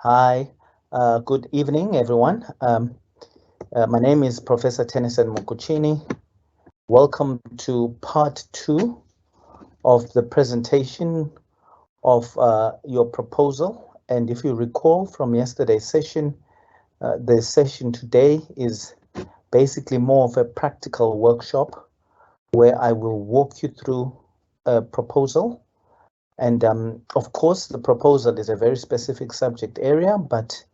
Hi, good evening, everyone. My name is Professor Tennyson Mukuchini. Welcome to part 2 of the presentation of your proposal. And if you recall from yesterday's session, the session today is basically more of a practical workshop where I will walk you through a proposal. And of course, the proposal is a very specific subject area, but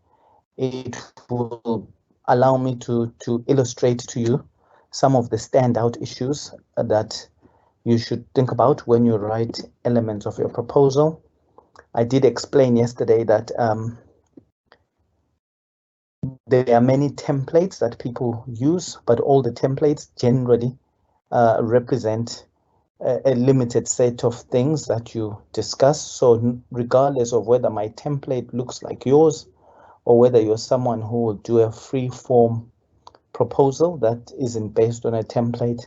it will allow me to illustrate to you some of the standout issues that you should think about when you write elements of your proposal. I did explain yesterday that there are many templates that people use, but all the templates generally represent a limited set of things that you discuss. So regardless of whether my template looks like yours, or whether you're someone who will do a free form proposal that isn't based on a template,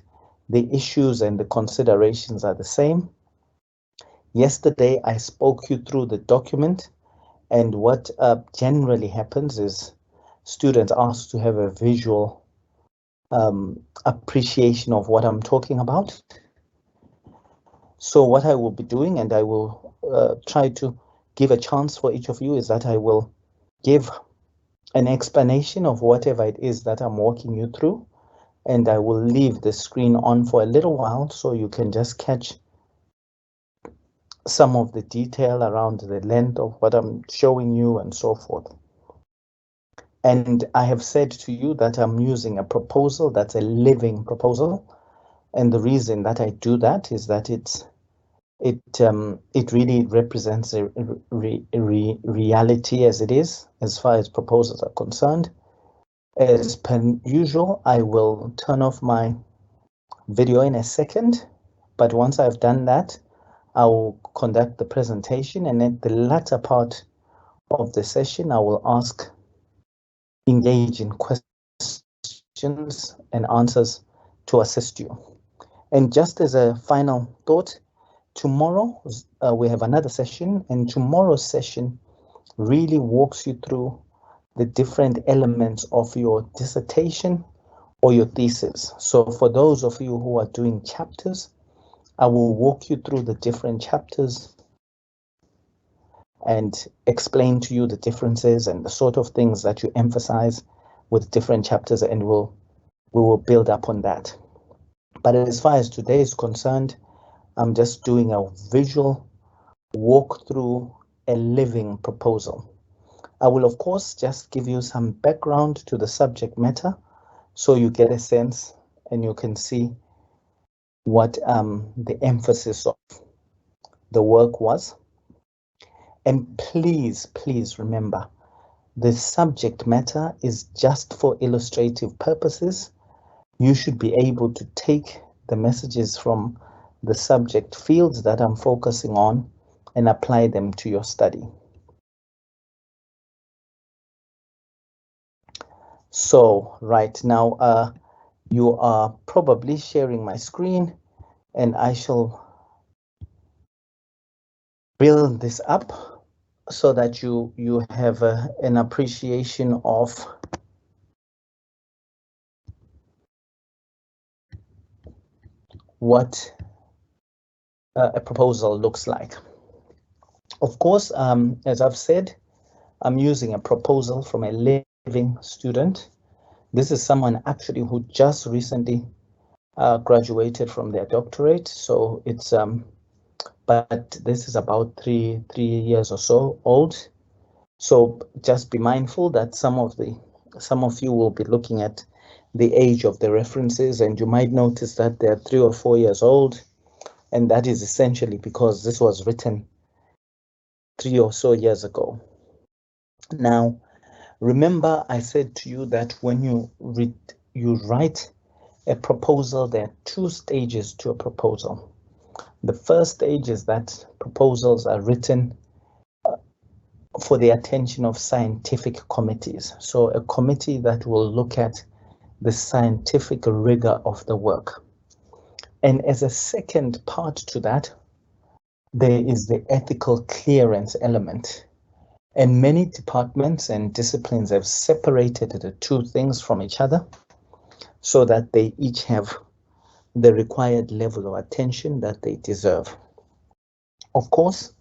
the issues and the considerations are the same. Yesterday, I spoke you through the document, and what generally happens is students asked to have a visual appreciation of what I'm talking about. So what I will be doing, and I will try to give a chance for each of you, is that I will give an explanation of whatever it is that I'm walking you through, and I will leave the screen on for a little while so you can just catch some of the detail around the length of what I'm showing you and so forth. And I have said to you that I'm using a proposal that's a living proposal, and the reason that I do that is that it really represents a reality as it is, as far as proposals are concerned. As per usual, I will turn off my video in a second, but once I've done that, I will conduct the presentation, and at the latter part of the session, I will engage in questions and answers to assist you. And just as a final thought, tomorrow we have another session, and tomorrow's session really walks you through the different elements of your dissertation or your thesis. So for those of you who are doing chapters, I will walk you through the different chapters and explain to you the differences and the sort of things that you emphasize with different chapters, and we will build up on that. But as far as today is concerned, I'm just doing a visual walk through a living proposal. I will, of course, just give you some background to the subject matter so you get a sense and you can see what the emphasis of the work was. And please, please remember, the subject matter is just for illustrative purposes. You should be able to take the messages from the subject fields that I'm focusing on and apply them to your study. So right now, you are probably sharing my screen, and I shall build this up so that you have an appreciation of what a proposal looks like. Of course, as I've said, I'm using a proposal from a living student. This is someone actually who just recently graduated from their doctorate. So it's but this is about three years or so old. So just be mindful that some of you will be looking at the age of the references, and you might notice that they're 3 or 4 years old, and that is essentially because this was written 3 or so years ago. Now, remember I said to you that when you write a proposal, there are 2 stages to a proposal. The first stage is that proposals are written for the attention of scientific committees. So a committee that will look at the scientific rigor of the work. And as a second part to that, there is the ethical clearance element. And many departments and disciplines have separated the two things from each other so that they each have the required level of attention that they deserve. Of course,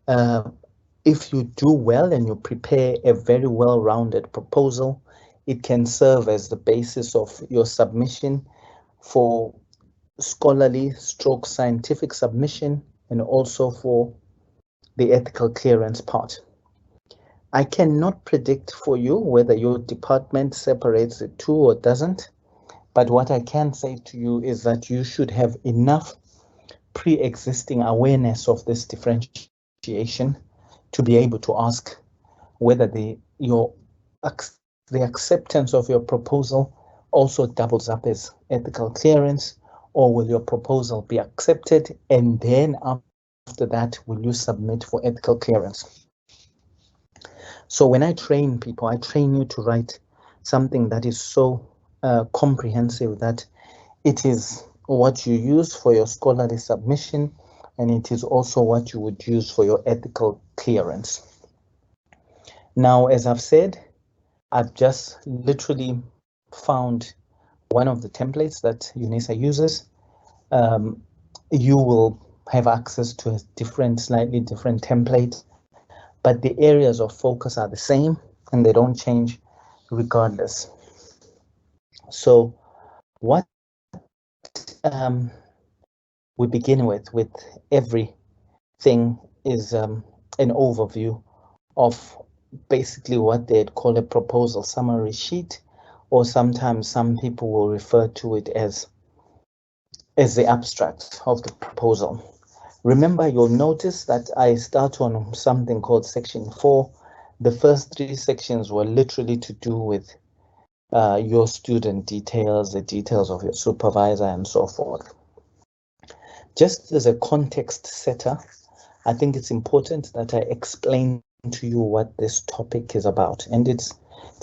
if you do well and you prepare a very well-rounded proposal, it can serve as the basis of your submission for scholarly stroke scientific submission and also for the ethical clearance part. I cannot predict for you whether your department separates the two or doesn't, but what I can say to you is that you should have enough pre-existing awareness of this differentiation to be able to ask whether the acceptance of your proposal also doubles up as ethical clearance, or will your proposal be accepted and then after that will you submit for ethical clearance. So when I train people, I train you to write something that is so comprehensive that it is what you use for your scholarly submission, and it is also what you would use for your ethical clearance. Now, as I've said, I've just literally found one of the templates that UNISA uses. You will have access to a slightly different template, but the areas of focus are the same and they don't change regardless. So what we begin with everything is an overview of basically what they'd call a proposal summary sheet, or sometimes some people will refer to it as the abstract of the proposal. Remember, you'll notice that I start on something called section 4. The first 3 sections were literally to do with your student details, the details of your supervisor, and so forth. Just as a context setter, I think it's important that I explain to you what this topic is about. And it's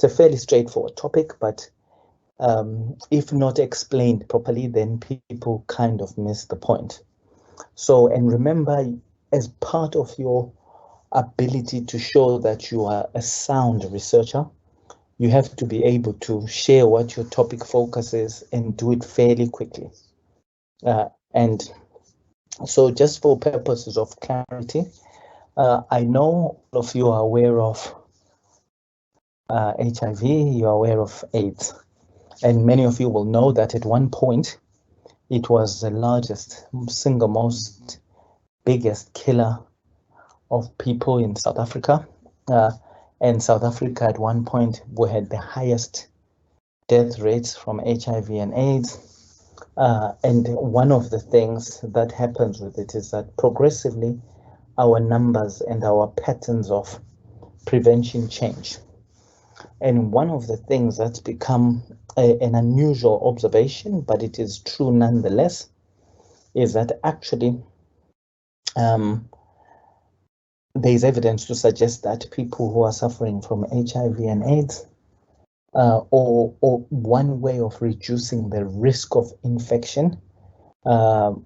a fairly straightforward topic, but if not explained properly, then people kind of miss the point. So, and remember, as part of your ability to show that you are a sound researcher, you have to be able to share what your topic focus is and do it fairly quickly. And so just for purposes of clarity, I know all of you are aware of HIV, you're aware of AIDS, and many of you will know that at one point, it was the largest, single most biggest killer of people in South Africa. And South Africa at one point we had the highest death rates from HIV and AIDS. And one of the things that happens with it is that progressively our numbers and our patterns of prevention change. And one of the things that's become an unusual observation, but it is true nonetheless, is that actually there's evidence to suggest that people who are suffering from HIV and AIDS, or one way of reducing the risk of infection from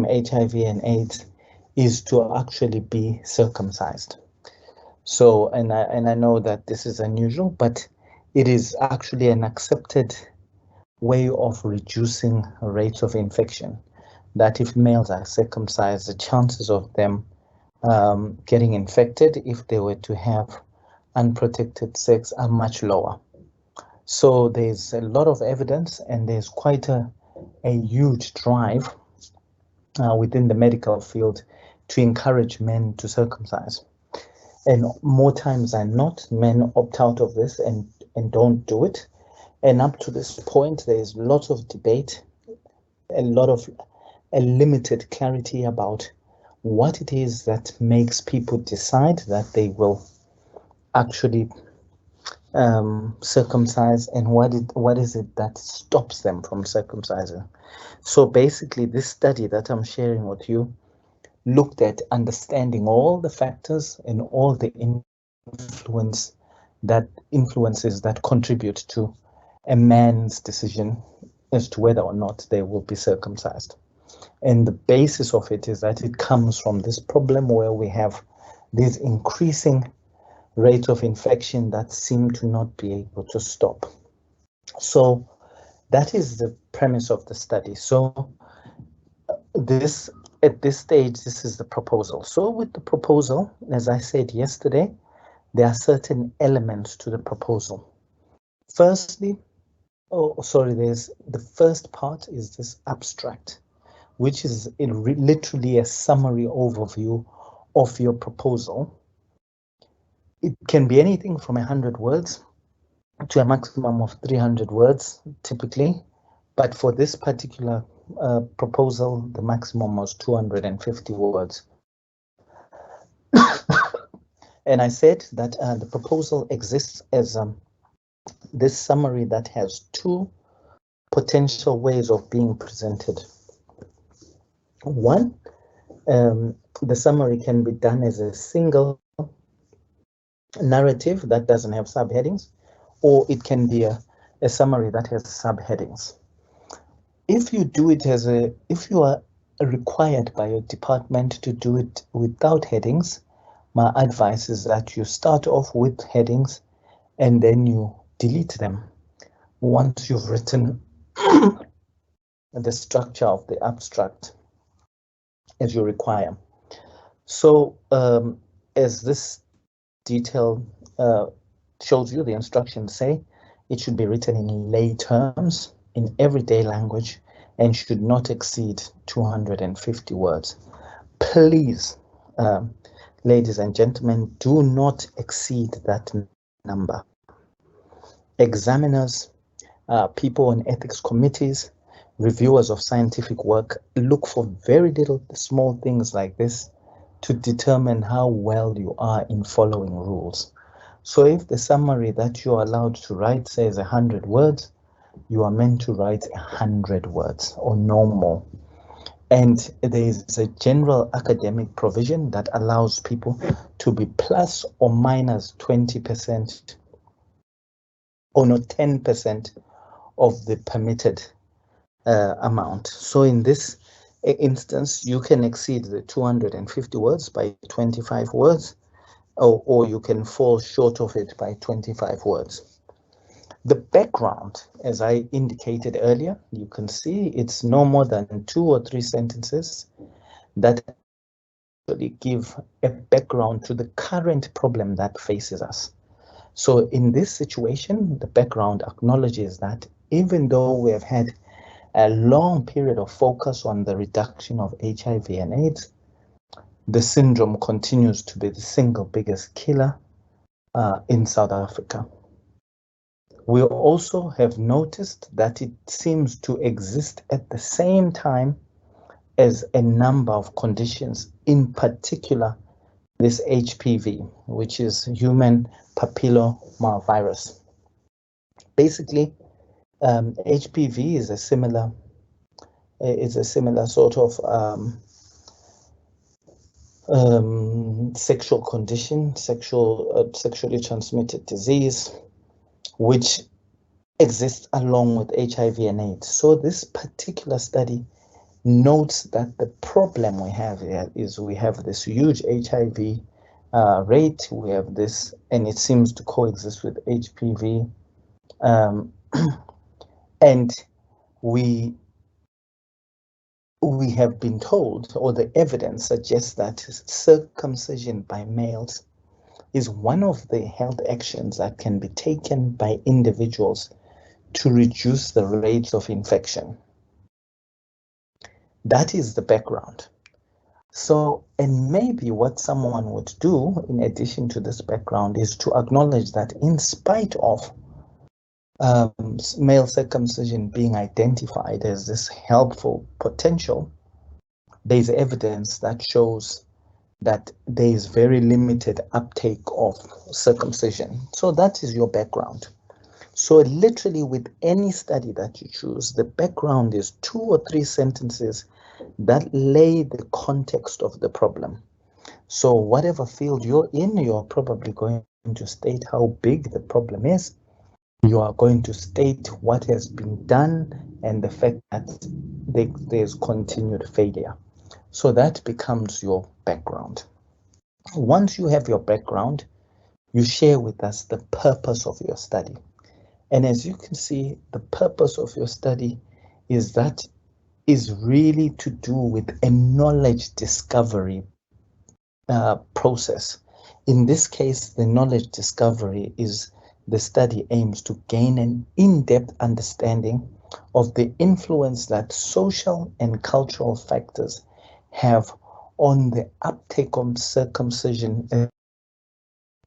HIV and AIDS is to actually be circumcised. So, and I know that this is unusual, but it is actually an accepted way of reducing rates of infection, that if males are circumcised, the chances of them getting infected if they were to have unprotected sex are much lower. So there's a lot of evidence, and there's quite a huge drive within the medical field to encourage men to circumcise. And more times than not, men opt out of this and don't do it. And up to this point, there's lots of debate, a limited clarity about what it is that makes people decide that they will actually circumcise, and what is it that stops them from circumcising. So basically, this study that I'm sharing with you looked at understanding all the factors and all the influences that contribute to a man's decision as to whether or not they will be circumcised. And the basis of it is that it comes from this problem where we have these increasing rates of infection that seem to not be able to stop. So that is the premise of the study. So this, at this stage, this is the proposal. So with the proposal, as I said yesterday, there are certain elements to the proposal. Firstly, there's the first part is this abstract, which is literally a summary overview of your proposal. It can be anything from 100 words to a maximum of 300 words, typically. But for this particular proposal, the maximum was 250 words. And I said that the proposal exists as this summary that has two potential ways of being presented. One, the summary can be done as a single narrative that doesn't have subheadings, or it can be a summary that has subheadings. If you do it if you are required by your department to do it without headings, my advice is that you start off with headings and then you delete them once you've written the structure of the abstract as you require. So as this detail shows you, the instructions say it should be written in lay terms, in everyday language, and should not exceed 250 words. Please, ladies and gentlemen, do not exceed that number. Examiners, people on ethics committees, reviewers of scientific work look for very little small things like this to determine how well you are in following rules. So if the summary that you're allowed to write says 100 words, you are meant to write 100 words or no more. And there is a general academic provision that allows people to be plus or minus 20% or not 10% of the permitted amount. So in this instance, you can exceed the 250 words by 25 words, or you can fall short of it by 25 words. The background, as I indicated earlier, you can see it's no more than 2 or 3 sentences that actually give a background to the current problem that faces us. So in this situation, the background acknowledges that even though we have had a long period of focus on the reduction of HIV and AIDS, the syndrome continues to be the single biggest killer in South Africa. We also have noticed that it seems to exist at the same time as a number of conditions, in particular this HPV, which is human papillomavirus. Basically, HPV is a similar sort of sexual condition, sexually transmitted disease, which exists along with HIV and AIDS. So this particular study notes that the problem we have here is we have this huge HIV rate, we have this, and it seems to coexist with HPV, and we have been told, or the evidence suggests, that circumcision by males is one of the health actions that can be taken by individuals to reduce the rates of infection. That is the background. So, and maybe what someone would do in addition to this background is to acknowledge that in spite of male circumcision being identified as this helpful potential, there is evidence that shows that there is very limited uptake of circumcision. So that is your background. So literally with any study that you choose, the background is 2 or 3 sentences that lay the context of the problem. So whatever field you're in, you're probably going to state how big the problem is. You are going to state what has been done and the fact that there's continued failure. So that becomes your background. Once you have your background, you share with us the purpose of your study. And as you can see, the purpose of your study is really to do with a knowledge discovery process. In this case, the knowledge discovery is the study aims to gain an in-depth understanding of the influence that social and cultural factors have on the uptake of circumcision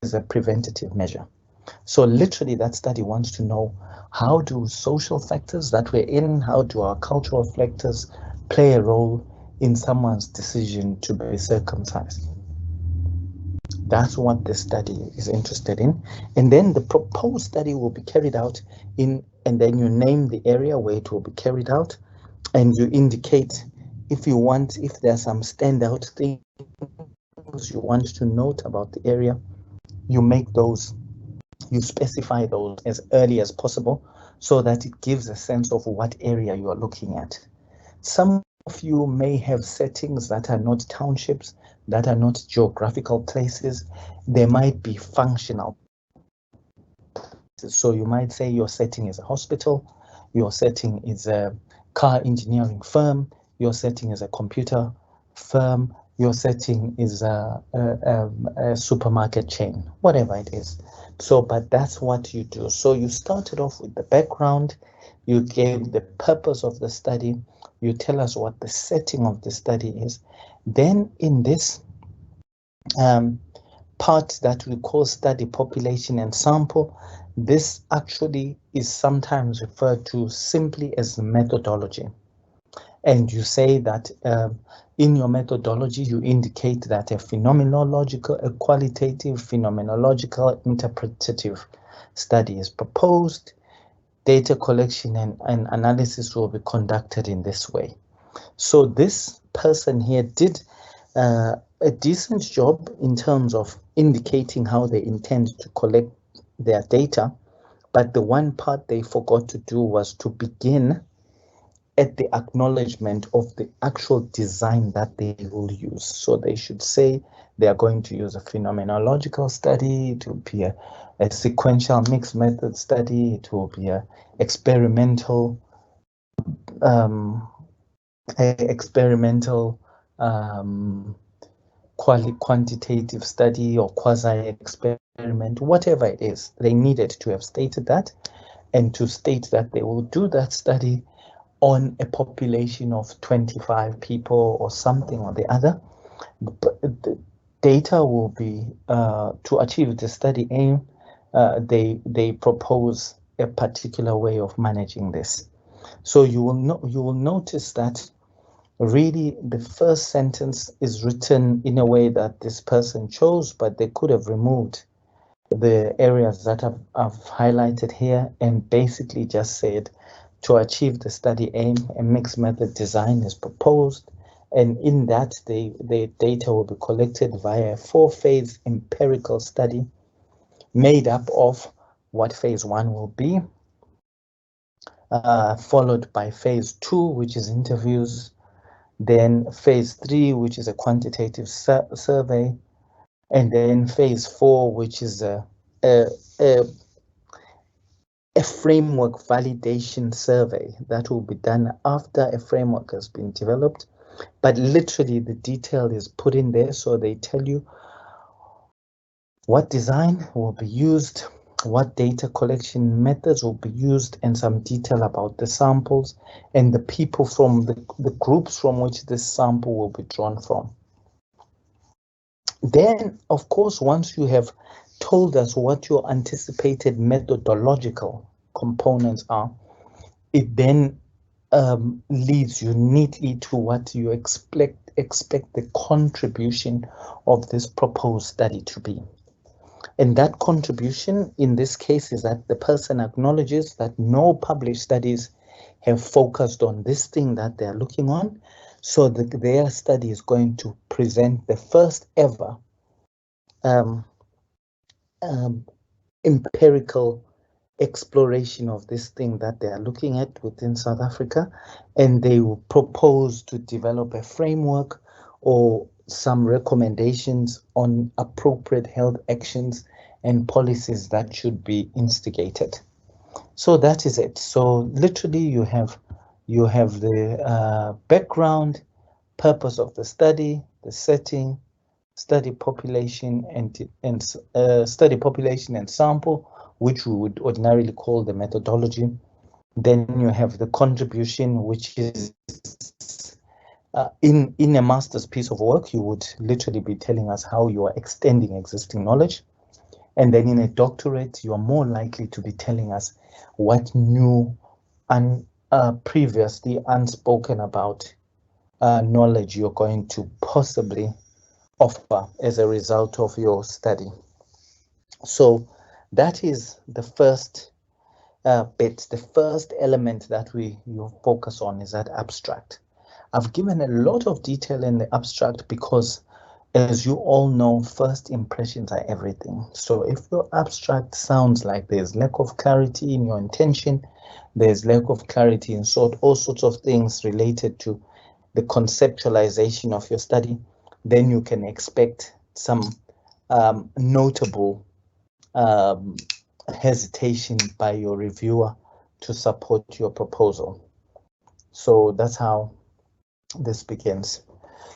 as a preventative measure. So literally that study wants to know, how do social factors that we're in, how do our cultural factors play a role in someone's decision to be circumcised? That's what the study is interested in. And then the proposed study will be carried out in, and then you name the area where it will be carried out, and you indicate if you want, if there are some standout things you want to note about the area, you make those, you specify those as early as possible so that it gives a sense of what area you are looking at. Some of you may have settings that are not townships, that are not geographical places. They might be functional. So you might say your setting is a hospital, your setting is a car engineering firm, your setting is a computer firm, your setting is a supermarket chain, whatever it is. So, but that's what you do. So you started off with the background, you gave the purpose of the study, you tell us what the setting of the study is. Then in this part that we call study population and sample, this actually is sometimes referred to simply as the methodology. And you say that in your methodology, you indicate that a phenomenological, a qualitative, phenomenological, interpretative study is proposed. Data collection and analysis will be conducted in this way. So this person here did a decent job in terms of indicating how they intend to collect their data, but the one part they forgot to do was to begin at the acknowledgement of the actual design that they will use. So they should say they are going to use a phenomenological study, it will be a sequential mixed method study, it will be a experimental quantitative study or quasi-experiment, whatever it is. They needed to have stated that, and to state that they will do that study on a population of 25 people or something or the other. But the data will be to achieve the study aim. They propose a particular way of managing this. So you will notice that really the first sentence is written in a way that this person chose, but they could have removed the areas that I've highlighted here and basically just said, to achieve the study aim, a mixed method design is proposed, and in that the data will be collected via a 4-phase empirical study made up of what phase 1 will be, followed by phase 2, which is interviews, then phase 3, which is a quantitative survey, and then phase 4, which is a framework validation survey that will be done after a framework has been developed. But literally the detail is put in there, so they tell you what design will be used, what data collection methods will be used, and some detail about the samples and the people from the groups from which this sample will be drawn from. Then, of course, once you have told us what your anticipated methodological components are, it then leads you neatly to what you expect the contribution of this proposed study to be. And that contribution in this case is that the person acknowledges that no published studies have focused on this thing that they're looking on. So their study is going to present the first ever empirical exploration of this thing that they are looking at within South Africa, and they will propose to develop a framework or some recommendations on appropriate health actions and policies that should be instigated. So that is it. So literally you have the background, purpose of the study, the setting, study population and study population and sample, which we would ordinarily call the methodology. Then you have the contribution, which is in a master's piece of work, you would literally be telling us how you are extending existing knowledge. And then in a doctorate, you are more likely to be telling us what new and previously unspoken about knowledge you're going to possibly offer as a result of your study. So that is the first bit, the first element that you focus on is that abstract. I've given a lot of detail in the abstract because, as you all know, first impressions are everything. So if your abstract sounds like there's lack of clarity in your intention, there's lack of clarity in all sorts of things related to the conceptualization of your study, then you can expect some notable hesitation by your reviewer to support your proposal. So that's how this begins.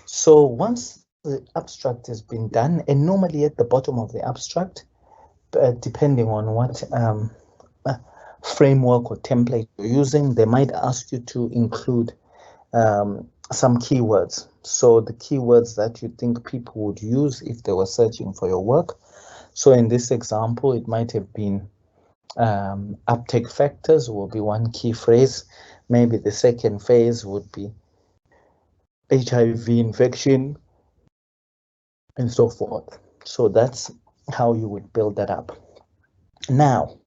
So once the abstract has been done, and normally at the bottom of the abstract, depending on what framework or template you're using, they might ask you to include some keywords. So the keywords that you think people would use if they were searching for your work. So in this example, it might have been uptake factors will be one key phrase. Maybe the second phase would be HIV infection and so forth. So that's how you would build that up. Now,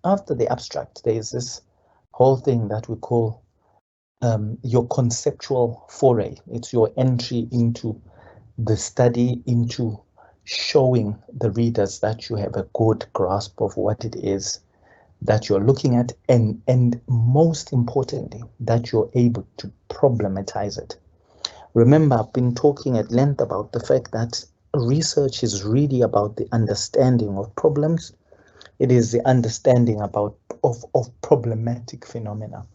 after the abstract, there is this whole thing that we call your conceptual foray. It's your entry into the study, into showing the readers that you have a good grasp of what it is that you're looking at, and most importantly, that you're able to problematize it. Remember, I've been talking at length about the fact that research is really about the understanding of problems. It is the understanding of problematic phenomena.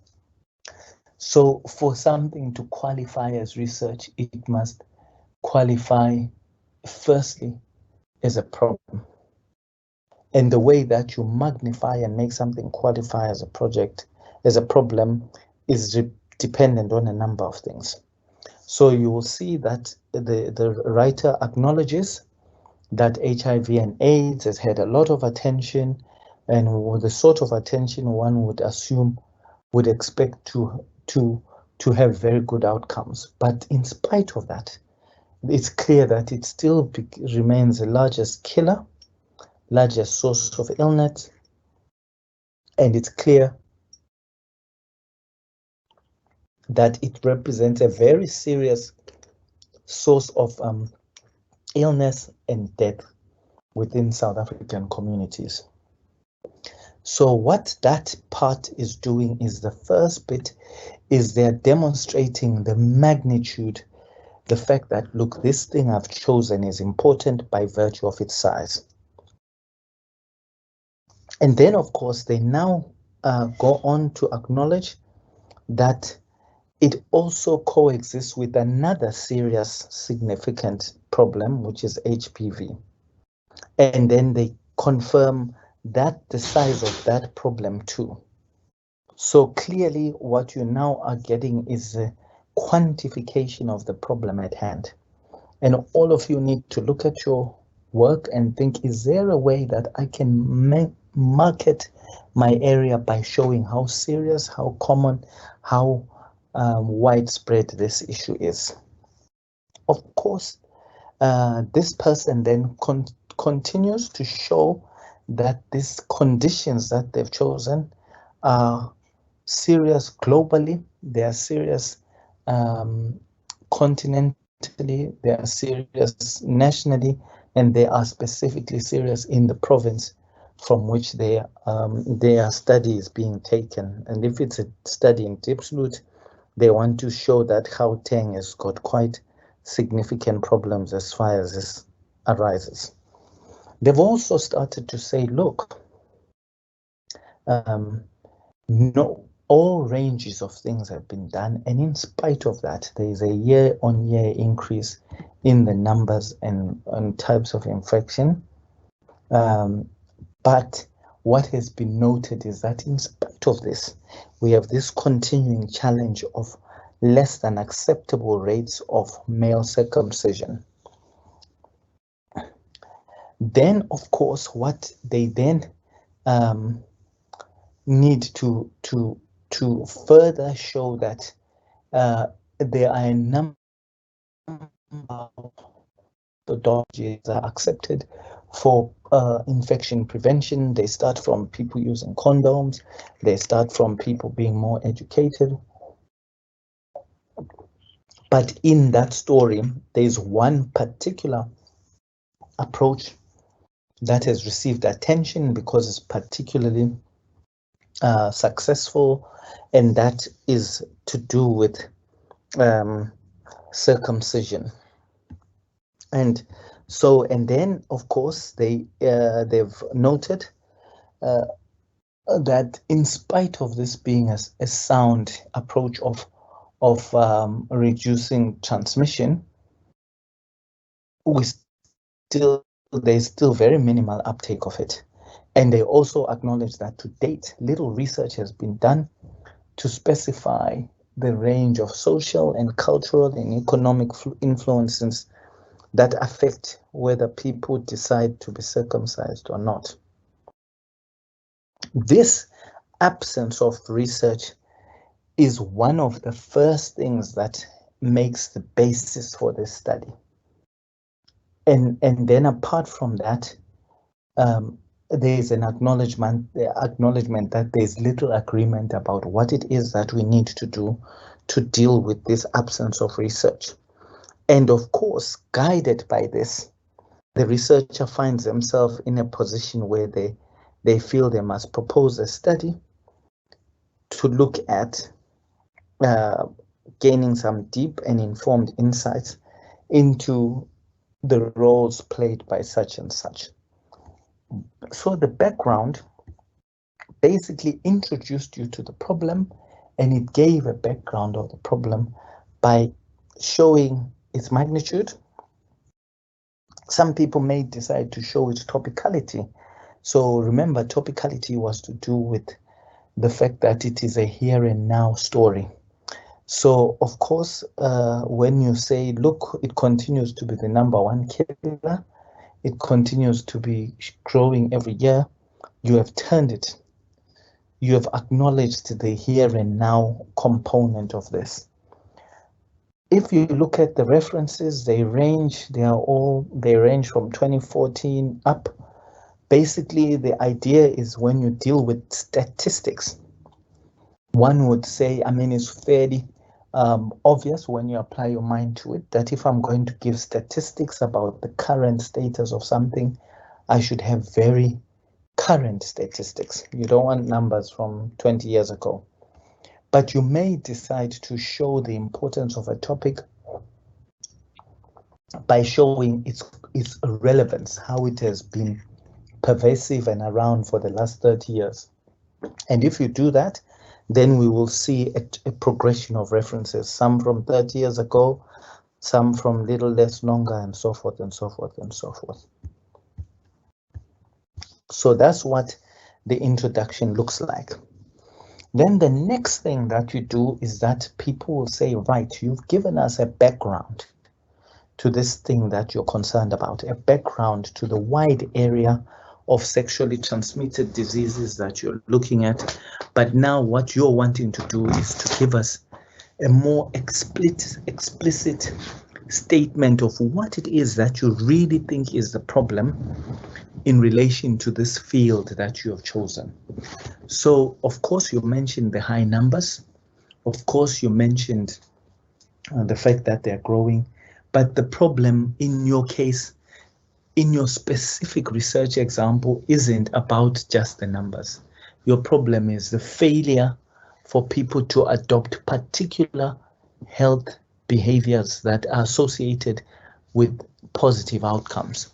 So for something to qualify as research, it must qualify firstly as a problem. And the way that you magnify and make something qualify as a project, as a problem, is dependent on a number of things. So you will see that the writer acknowledges that HIV and AIDS has had a lot of attention, and the sort of attention one would assume would expect to have very good outcomes. But in spite of that, it's clear that it still remains the largest killer, largest source of illness, and it's clear that it represents a very serious source of illness and death within South African communities. So what that part is doing is the first bit is they're demonstrating the magnitude, the fact that, look, this thing I've chosen is important by virtue of its size. And then, of course, they now go on to acknowledge that it also coexists with another serious, significant problem, which is HPV. And then they confirm that the size of that problem too. So clearly what you now are getting is a quantification of the problem at hand. And all of you need to look at your work and think, is there a way that I can market my area by showing how serious, how common, how widespread this issue is? Of course, this person then continues to show that these conditions that they've chosen are serious globally, they are serious continentally, they are serious nationally, and they are specifically serious in the province from which their study is being taken. And if it's a study in Diepsloot, they want to show that Gauteng has got quite significant problems as far as this arises. They've also started to say, look, no, all ranges of things have been done, and in spite of that, there is a year-on-year increase in the numbers and types of infection. But what has been noted is that in spite of this, we have this continuing challenge of less than acceptable rates of male circumcision. Then, of course, what they then need to further show that there are a number of methodologies that are accepted for infection prevention. They start from people using condoms. They start from people being more educated. But in that story, there's one particular approach that has received attention because it's particularly successful, and that is to do with circumcision. And so, and then of course they've noted that in spite of this being a sound approach of reducing transmission, there's still very minimal uptake of it. And they also acknowledge that to date, little research has been done to specify the range of social and cultural and economic influences that affect whether people decide to be circumcised or not. This absence of research is one of the first things that makes the basis for this study. And then apart from that, there is an acknowledgement that there's little agreement about what it is that we need to do to deal with this absence of research. And of course, guided by this, the researcher finds themselves in a position where they feel they must propose a study to look at gaining some deep and informed insights into the roles played by such and such. So the background basically introduced you to the problem, and it gave a background of the problem by showing its magnitude. Some people may decide to show its topicality. So remember, topicality was to do with the fact that it is a here and now story. So of course, when you say, look, it continues to be the #1 killer, it continues to be growing every year, you have turned it. You have acknowledged the here and now component of this. If you look at the references, they range from 2014 up. Basically, the idea is when you deal with statistics, one would say, I mean, it's fairly obvious when you apply your mind to it, that if I'm going to give statistics about the current status of something, I should have very current statistics. You don't want numbers from 20 years ago. But you may decide to show the importance of a topic by showing its relevance, how it has been pervasive and around for the last 30 years. And if you do that, then we will see a progression of references, some from 30 years ago, some from little less longer, and so forth and so forth and so forth. So that's what the introduction looks like. Then the next thing that you do is that people will say, right, you've given us a background to this thing that you're concerned about, a background to the wide area of sexually transmitted diseases that you're looking at. But now what you're wanting to do is to give us a more explicit statement of what it is that you really think is the problem in relation to this field that you have chosen. So, of course, you mentioned the high numbers. Of course, you mentioned the fact that they're growing. But the problem in your case, in your specific research example, isn't about just the numbers. Your problem is the failure for people to adopt particular health behaviors that are associated with positive outcomes.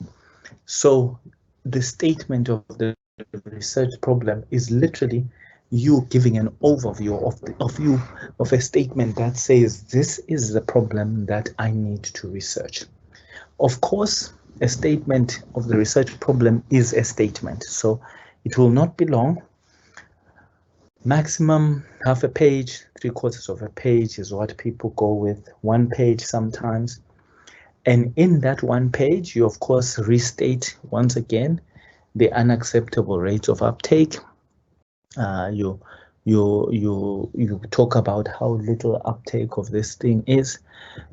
So the statement of the research problem is literally you giving an overview of a statement that says this is the problem that I need to research. Of course, a statement of the research problem is a statement, so it will not be long. Maximum half a page, 3/4 of a page is what people go with, 1 page sometimes. And in that 1 page, you of course restate once again the unacceptable rates of uptake. You talk about how little uptake of this thing is.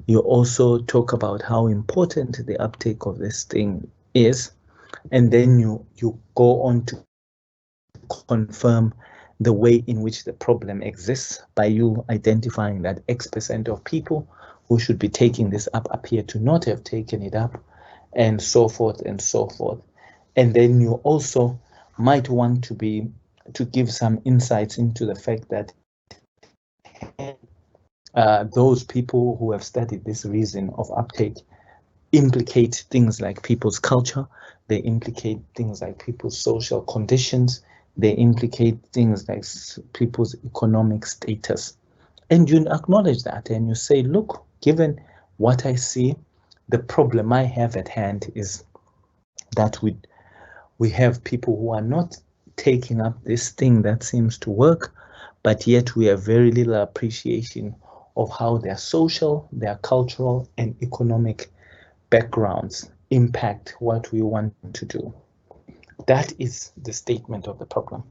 You also talk about how important the uptake of this thing is, and then you go on to confirm the way in which the problem exists by you identifying that X% of people who should be taking this up appear to not have taken it up, and so forth and so forth. And then you also might want to give some insights into the fact that those people who have studied this reason of uptake implicate things like people's culture, they implicate things like people's social conditions, they implicate things like people's economic status. And you acknowledge that and you say, look, given what I see, the problem I have at hand is that we have people who are not taking up this thing that seems to work, but yet we have very little appreciation of how their social, their cultural and economic backgrounds impact what we want to do. That is the statement of the problem.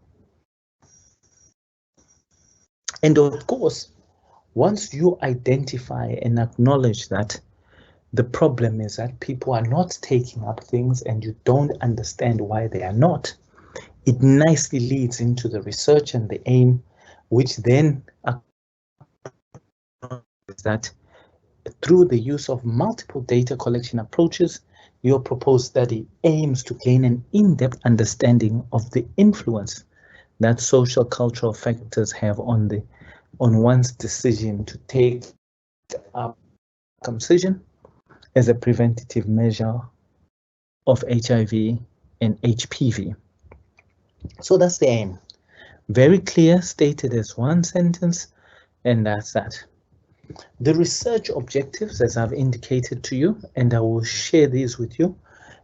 And of course, once you identify and acknowledge that the problem is that people are not taking up things and you don't understand why they are not, it nicely leads into the research and the aim, which then is that through the use of multiple data collection approaches, your proposed study aims to gain an in-depth understanding of the influence that social cultural factors have on one's decision to take up circumcision as a preventative measure of HIV and HPV. So that's the aim. Very clear, stated as one sentence, and that's that. The research objectives, as I've indicated to you, and I will share these with you.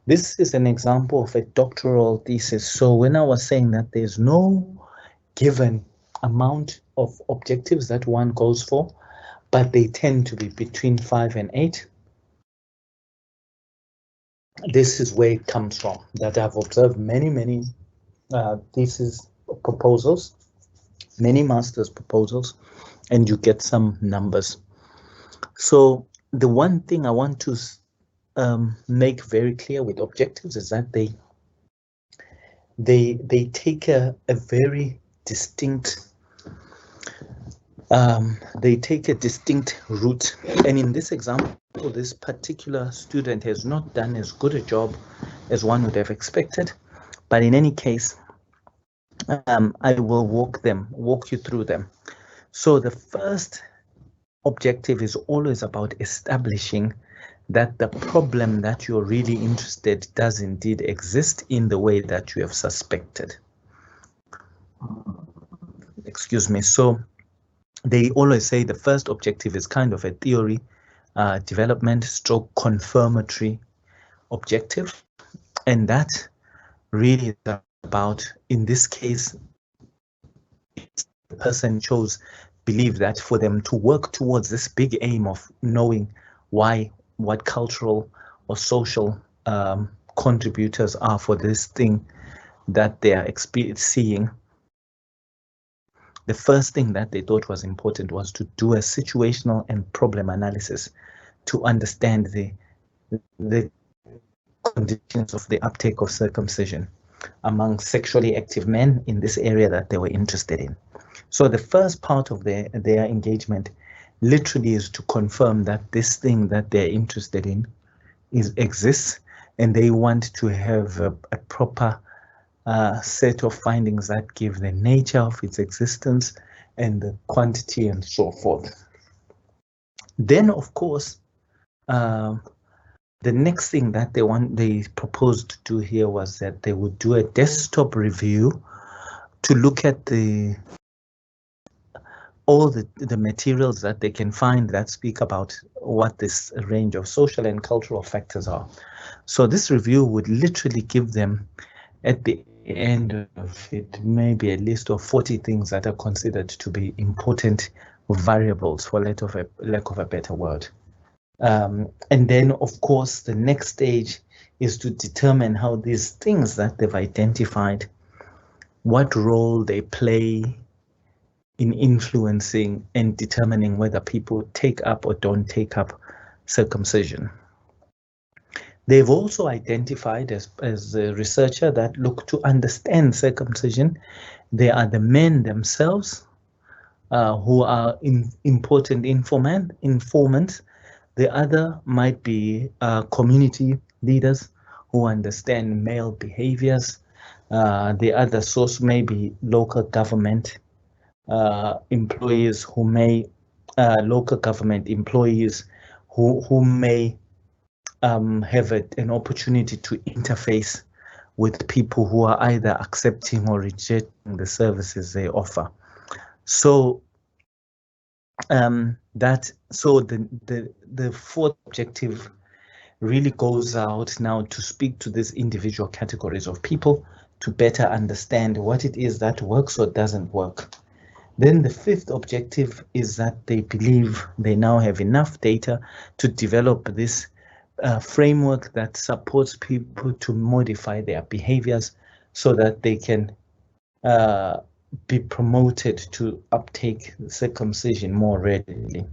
This is an example of a doctoral thesis. So when I was saying that there's no given amount of objectives that one goes for, but they tend to be between 5 and 8. This is where it comes from, that I've observed many thesis proposals, many master's proposals, and you get some numbers. So the one thing I want to make very clear with objectives is that they take a very distinct route. And in this example, this particular student has not done as good a job as one would have expected. But in any case, I will walk you through them. So the first objective is always about establishing that the problem that you're really interested does indeed exist in the way that you have suspected. Excuse me. So they always say the first objective is kind of a theory development stroke confirmatory objective, and that really is about, in this case, the person believe that for them to work towards this big aim of knowing what cultural or social contributors are for this thing that they are seeing, the first thing that they thought was important was to do a situational and problem analysis to understand the conditions of the uptake of circumcision among sexually active men in this area that they were interested in. So the first part of their engagement literally is to confirm that this thing that they're interested in exists, and they want to have a proper set of findings that give the nature of its existence and the quantity and so forth. Then, of course, the next thing that they proposed to do here was that they would do a desktop review to look at all the materials that they can find that speak about what this range of social and cultural factors are. So this review would literally give them, at the end of it, maybe a list of 40 things that are considered to be important variables, for lack of a better word. And then, of course, the next stage is to determine how these things that they've identified, what role they play in influencing and determining whether people take up or don't take up circumcision. They've also identified as a researcher that look to understand circumcision. They are the men themselves who are important informants. The other might be community leaders who understand male behaviors. The other source may be local government employees who may, local government employees who may have an opportunity to interface with people who are either accepting or rejecting the services they offer. So the fourth objective really goes out now to speak to these individual categories of people to better understand what it is that works or doesn't work. Then the fifth objective is that they believe they now have enough data to develop this framework that supports people to modify their behaviors so that they can be promoted to uptake circumcision more readily.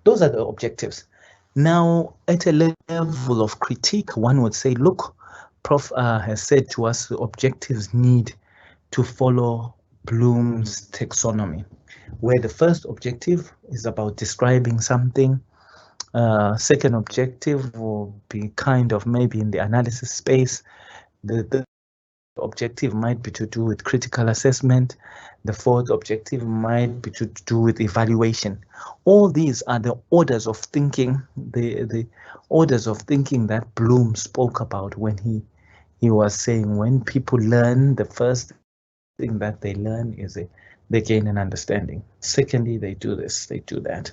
Those are the objectives. Now, at a level of critique, one would say, look, Prof has said to us the objectives need to follow Bloom's taxonomy, where the first objective is about describing something. Second objective will be kind of maybe in the analysis space. The objective might be to do with critical assessment. The fourth objective might be to do with evaluation. All these are the orders of thinking, the orders of thinking that Bloom spoke about when he was saying when people learn, the first thing that they learn is they gain an understanding. Secondly, they do this, they do that.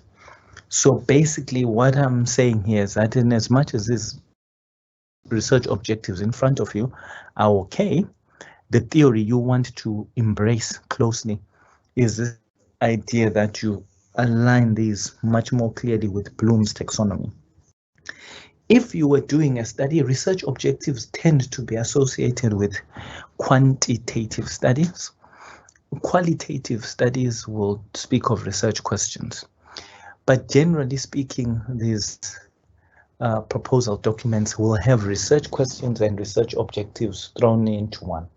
So basically what I'm saying here is that in as much as these research objectives in front of you are okay, the theory you want to embrace closely is this idea that you align these much more clearly with Bloom's taxonomy. If you were doing a study, research objectives tend to be associated with quantitative studies. Qualitative studies will speak of research questions. But generally speaking, these proposal documents will have research questions and research objectives thrown into one.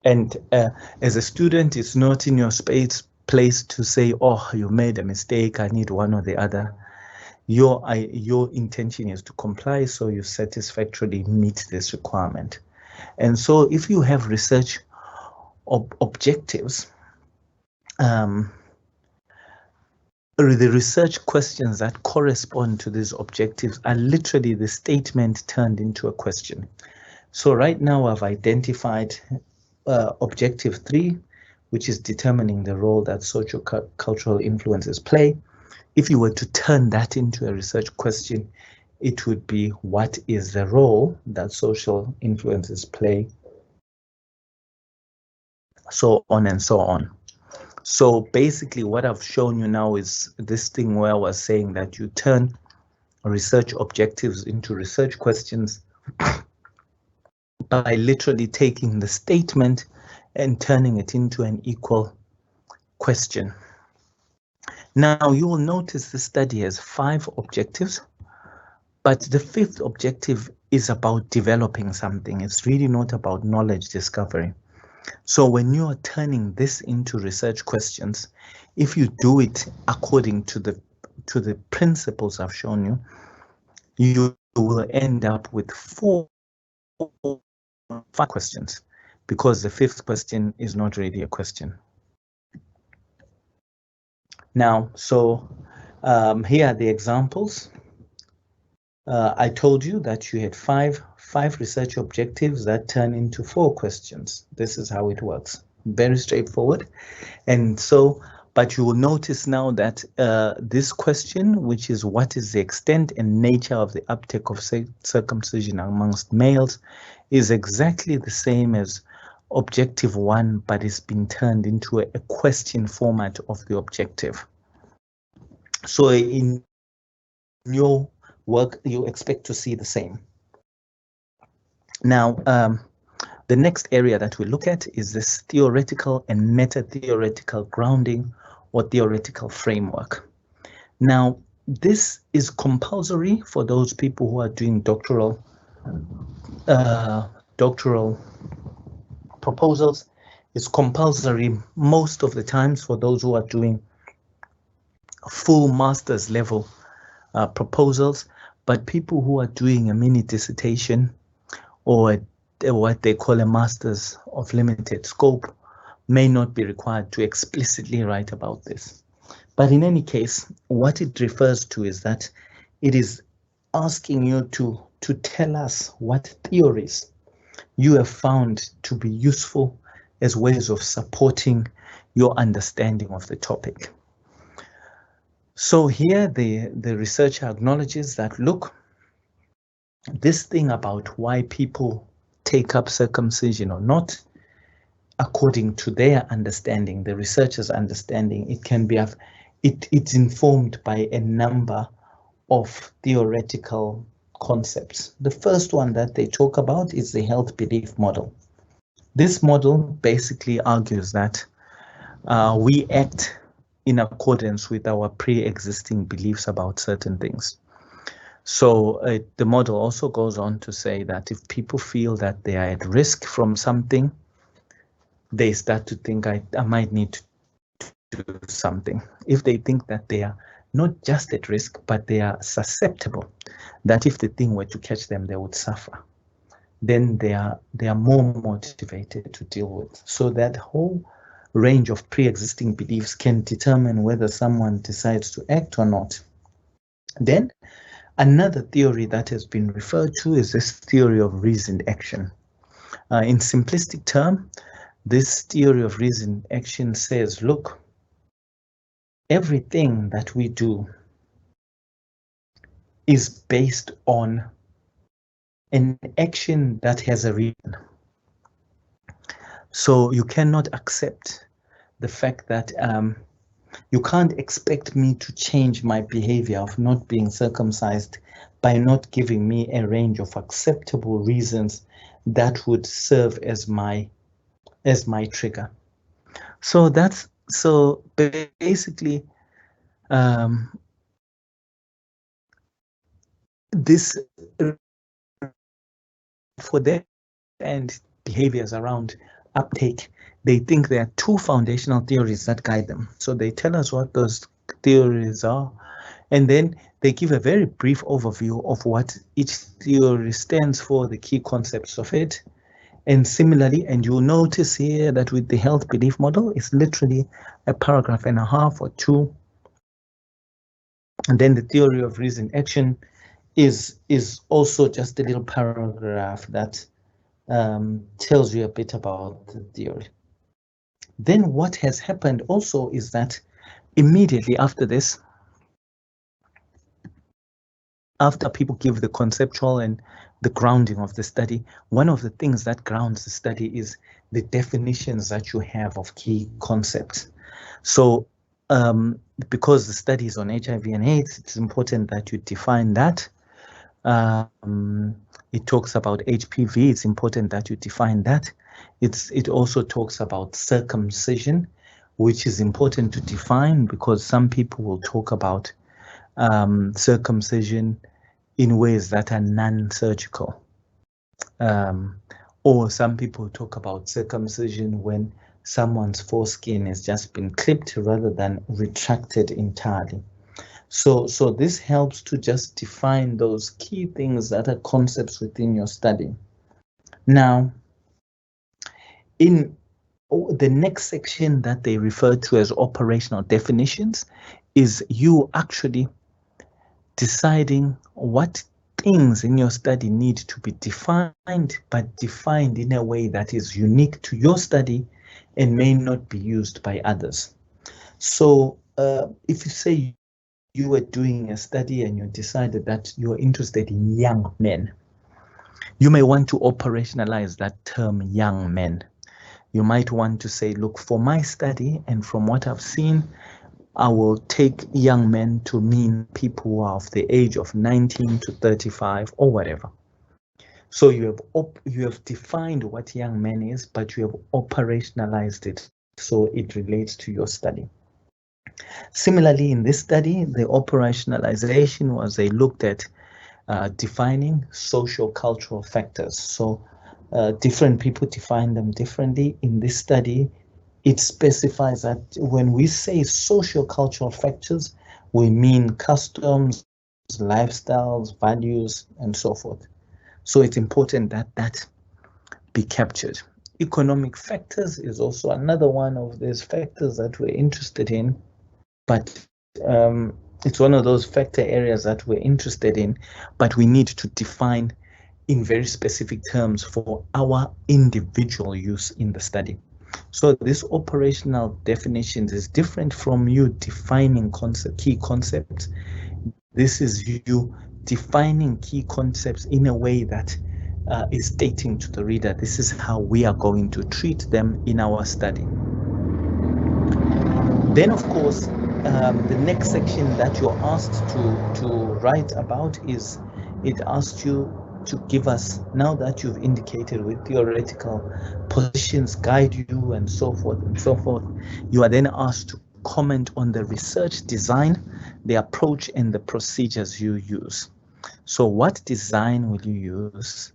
And as a student, it's not in your place to say, oh, you made a mistake, I need one or the other. Your intention is to comply, so you satisfactorily meet this requirement. And so if you have research objectives, the research questions that correspond to these objectives are literally the statement turned into a question. So right now I've identified objective 3, which is determining the role that socio-cultural influences play. If you were to turn that into a research question, it would be, what is the role that social influences play? So on and so on. So basically what I've shown you now is this thing where I was saying that you turn research objectives into research questions by literally taking the statement and turning it into an equal question. Now you will notice the study has 5 objectives, but the 5th objective is about developing something. It's really not about knowledge discovery. So when you are turning this into research questions, if you do it according to the principles I've shown you, you will end up with 4 or 5 questions, because the 5th question is not really a question. Now, so here are the examples. I told you that you had five research objectives that turn into 4 questions. This is how it works. Very straightforward. And so, but you will notice now that this question, which is what is the extent and nature of the uptake of circumcision amongst males, is exactly the same as objective 1, but it's been turned into a question format of the objective. So in your work, you expect to see the same. Now, the next area that we look at is this theoretical and meta-theoretical grounding or theoretical framework. Now, this is compulsory for those people who are doing doctoral proposals. It's compulsory most of the times for those who are doing full master's level proposals, but people who are doing a mini dissertation or what they call a master's of limited scope may not be required to explicitly write about this. But in any case, what it refers to is that it is asking you to tell us what theories you have found to be useful as ways of supporting your understanding of the topic. So here the researcher acknowledges that, look, this thing about why people take up circumcision or not, according to their understanding, the researcher's understanding, it can be it's informed by a number of theoretical concepts. The first one that they talk about is the health belief model. This model basically argues that we act in accordance with our pre-existing beliefs about certain things. So the model also goes on to say that if people feel that they are at risk from something, they start to think, I might need to do something. If they think that they are not just at risk, but they are susceptible, that if the thing were to catch them, they would suffer, then they are more motivated to deal with. So that whole range of pre-existing beliefs can determine whether someone decides to act or not. Then another theory that has been referred to is this theory of reasoned action. In simplistic term, this theory of reasoned action says, look, everything that we do is based on an action that has a reason. So you cannot accept the fact that you can't expect me to change my behavior of not being circumcised by not giving me a range of acceptable reasons that would serve as my trigger. So basically this for them and behaviors around uptake, they think there are 2 foundational theories that guide them. So they tell us what those theories are, and then they give a very brief overview of what each theory stands for, the key concepts of it. And similarly, and you'll notice here that with the health belief model, it's literally a paragraph and a half or 2. And then the theory of reasoned action is also just a little paragraph that tells you a bit about the theory. Then what has happened also is that immediately after this, after people give the conceptual and the grounding of the study, one of the things that grounds the study is the definitions that you have of key concepts. So because the study is on HIV and AIDS, it's important that you define that. It talks about HPV, it's important that you define that. It also talks about circumcision, which is important to define because some people will talk about circumcision in ways that are non-surgical. Or some people talk about circumcision when someone's foreskin has just been clipped rather than retracted entirely. So this helps to just define those key things that are concepts within your study. Now, in the next section that they refer to as operational definitions is you actually deciding what things in your study need to be defined, but defined in a way that is unique to your study and may not be used by others. So if you say you were doing a study and you decided that you're interested in young men, you may want to operationalize that term young men. You might want to say, look, for my study and from what I've seen, I will take young men to mean people who are of the age of 19 to 35 or whatever. So you have defined what young men is, but you have operationalized it so it relates to your study. Similarly, in this study, the operationalization was they looked at defining socio-cultural factors. So different people define them differently. In this study, it specifies that when we say socio-cultural factors, we mean customs, lifestyles, values, and so forth. So it's important that that be captured. Economic factors is also another one of these factors that we're interested in, but it's one of those factor areas that we're interested in, but we need to define in very specific terms for our individual use in the study. So this operational definitions is different from you defining key concepts. This is you defining key concepts in a way that is stating to the reader, this is how we are going to treat them in our study. Then, of course, the next section that you're asked to write about is, it asks you to give us, now that you've indicated with theoretical positions guide you and so forth, you are then asked to comment on the research design, the approach and the procedures you use. So what design will you use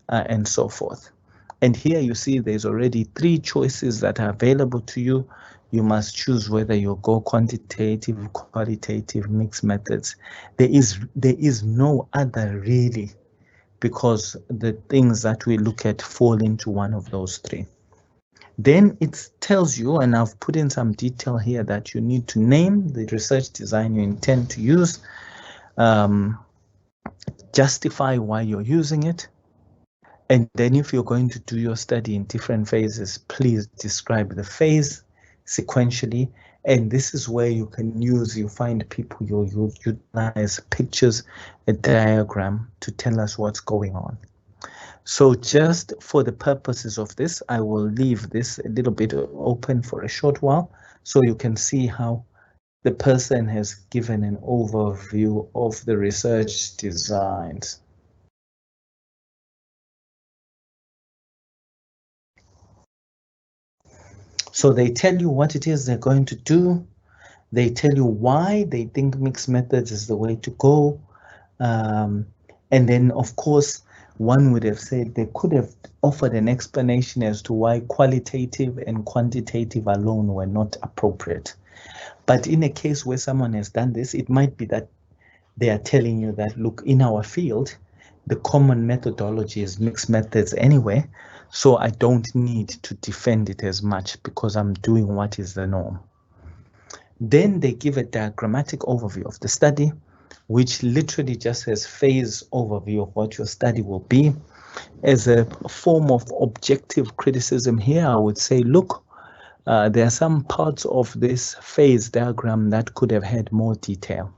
and so forth. And here you see there's already 3 choices that are available to you. You must choose whether you go quantitative, qualitative, mixed methods. There is no other really, because the things that we look at fall into one of those 3. Then it tells you, and I've put in some detail here, that you need to name the research design you intend to use, justify why you're using it, and then if you're going to do your study in different phases, please describe the phase sequentially. And this is where you can use, you find people, you'll utilize pictures, a diagram to tell us what's going on. So just for the purposes of this, I will leave this a little bit open for a short while so you can see how the person has given an overview of the research designs. So they tell you what it is they're going to do. They tell you why they think mixed methods is the way to go. And then, of course, one would have said they could have offered an explanation as to why qualitative and quantitative alone were not appropriate. But in a case where someone has done this, it might be that they are telling you that, look, in our field, the common methodology is mixed methods anyway, so I don't need to defend it as much because I'm doing what is the norm. Then they give a diagrammatic overview of the study, which literally just says phase overview of what your study will be. As a form of objective criticism here, I would say, look, there are some parts of this phase diagram that could have had more detail.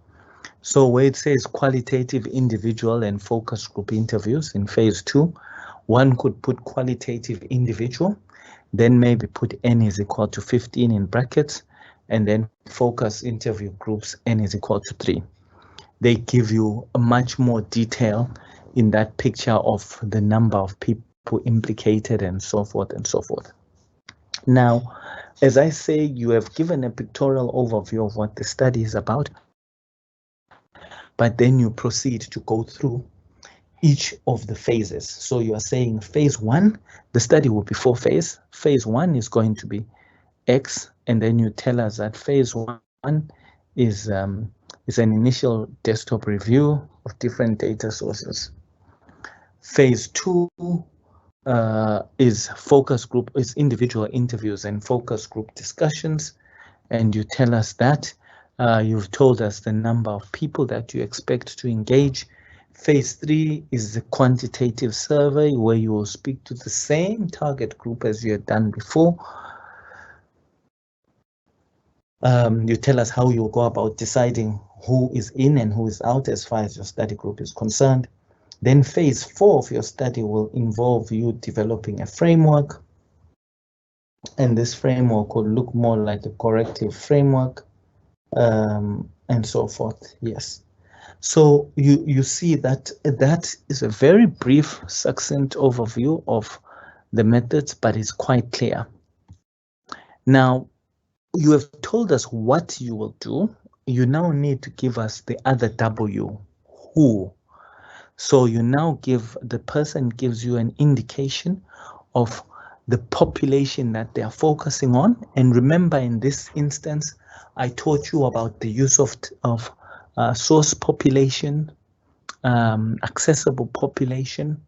So where it says qualitative, individual and focus group interviews in phase 2, one could put qualitative individual, then maybe put n is equal to 15 in brackets, and then focus interview groups n is equal to 3. They give you a much more detail in that picture of the number of people implicated and so forth and so forth. Now, as I say, you have given a pictorial overview of what the study is about, but then you proceed to go through each of the phases. So you are saying phase 1, the study will be 4 phases. Phase 1 is going to be X, and then you tell us that phase 1 is an initial desktop review of different data sources. Phase 2 is focus group, is individual interviews and focus group discussions, and you tell us that you've told us the number of people that you expect to engage. Phase 3 is the quantitative survey, where you will speak to the same target group as you had done before. You tell us how you'll go about deciding who is in and who is out as far as your study group is concerned. Then phase 4 of your study will involve you developing a framework. And this framework will look more like a corrective framework, and so forth. Yes. So you see that is a very brief, succinct overview of the methods, but it's quite clear. Now, you have told us what you will do. You now need to give us the other W, who. So you now the person gives you an indication of the population that they are focusing on. And remember, in this instance, I taught you about the use of source population, accessible population,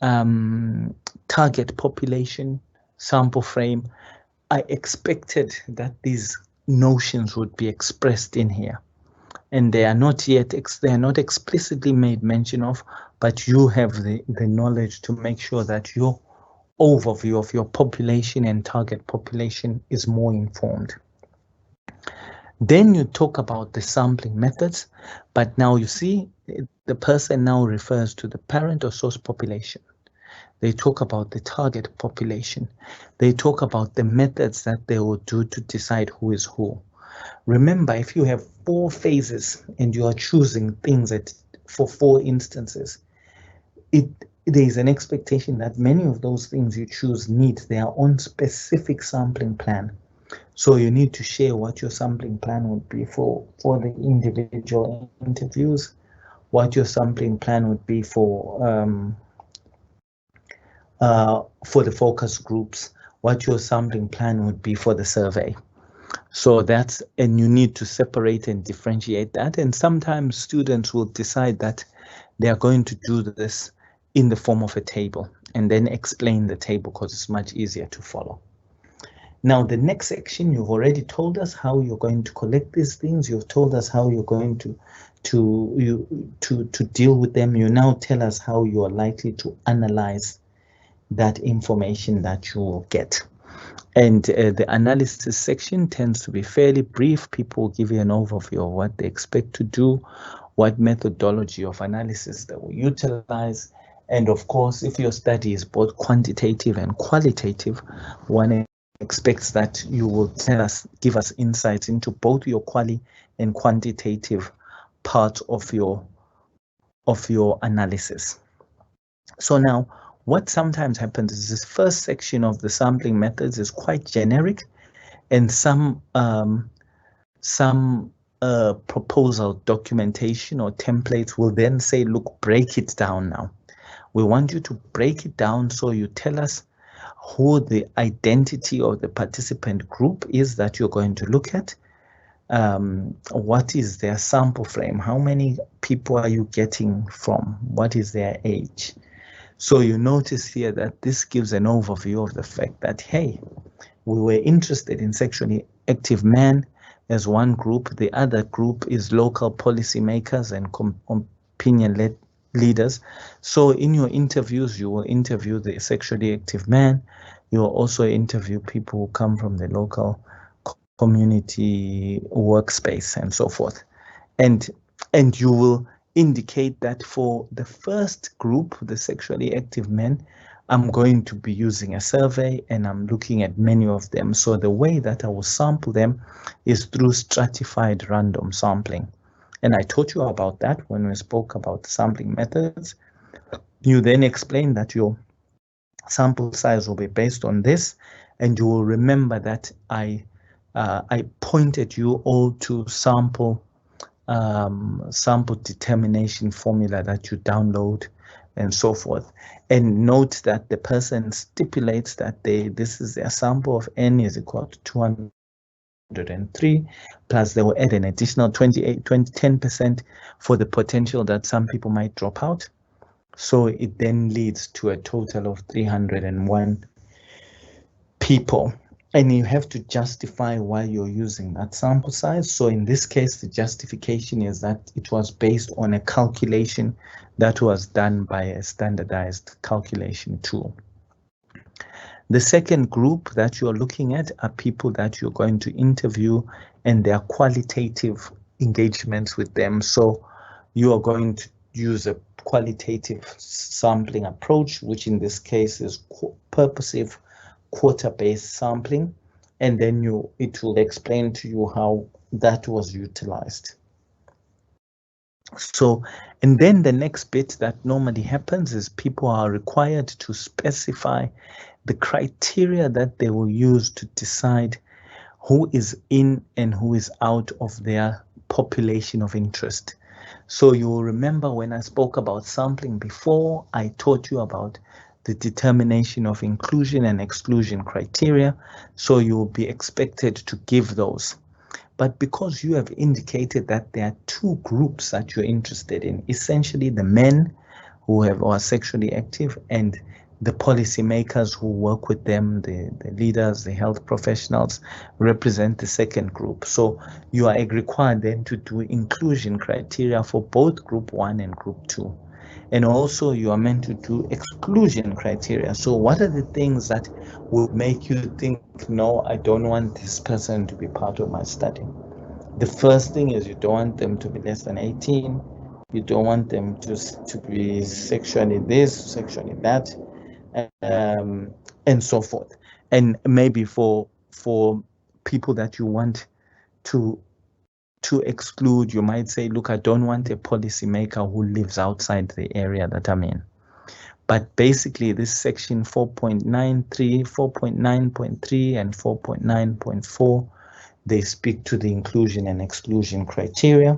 target population, sample frame. I expected that these notions would be expressed in here, and they are not yet, they are not explicitly made mention of, but you have the knowledge to make sure that your overview of your population and target population is more informed. Then you talk about the sampling methods, but now you see the person now refers to the parent or source population. They talk about the target population. They talk about the methods that they will do to decide who is who. Remember, if you have 4 phases and you are choosing things for 4 instances, there is an expectation that many of those things you choose need their own specific sampling plan. So you need to share what your sampling plan would be for the individual interviews, what your sampling plan would be for the focus groups, what your sampling plan would be for the survey. So and you need to separate and differentiate that. And sometimes students will decide that they are going to do this in the form of a table and then explain the table because it's much easier to follow. Now, the next section, you've already told us how you're going to collect these things. You've told us how you're going to deal with them. You now tell us how you are likely to analyze that information that you will get. And the analysis section tends to be fairly brief. People will give you an overview of what they expect to do, what methodology of analysis they will utilize. And of course, if your study is both quantitative and qualitative, one expects that you will give us insights into both your quali and quantitative part of your analysis. So now, what sometimes happens is this first section of the sampling methods is quite generic, and some proposal documentation or templates will then say, look, break it down now. We want you to break it down, so you tell us who the identity of the participant group is that you're going to look at. What is their sample frame? How many people are you getting from? What is their age? So you notice here that this gives an overview of the fact that, hey, we were interested in sexually active men as one group. The other group is local policymakers and opinion-led leaders. So in your interviews, you will interview the sexually active man. You will also interview people who come from the local community workspace and so forth. And you will indicate that for the first group, the sexually active men, I'm going to be using a survey and I'm looking at many of them. So the way that I will sample them is through stratified random sampling. And I taught you about that when we spoke about the sampling methods. You then explain that your sample size will be based on this, and you will remember that I pointed you all to sample determination formula that you download and so forth. And note that the person stipulates that this is their sample of n is equal to 203, plus they will add an additional 10% for the potential that some people might drop out. So it then leads to a total of 301 people. and you have to justify why you're using that sample size. So in this case, the justification is that it was based on a calculation that was done by a standardized calculation tool. The second group that you're looking at are people that you're going to interview and their qualitative engagements with them. So you are going to use a qualitative sampling approach, which in this case is purposive quarter-based sampling, and then it will explain to you how that was utilized. So, and then the next bit that normally happens is people are required to specify the criteria that they will use to decide who is in and who is out of their population of interest. So you will remember when I spoke about sampling before, I taught you about the determination of inclusion and exclusion criteria. So you will be expected to give those. But because you have indicated that there are two groups that you're interested in, essentially the men who are sexually active and the policymakers who work with them, the leaders, the health professionals, represent the second group. So you are required then to do inclusion criteria for both group 1 and group 2. And also you are meant to do exclusion criteria. So what are the things that would make you think, no, I don't want this person to be part of my study? The first thing is you don't want them to be less than 18. You don't want them to be sexually this, sexually that, and so forth. And maybe for people that you want to exclude, you might say, look, I don't want a policymaker who lives outside the area that I'm in. But basically this section 4.93, 4.9.3 and 4.9.4, they speak to the inclusion and exclusion criteria.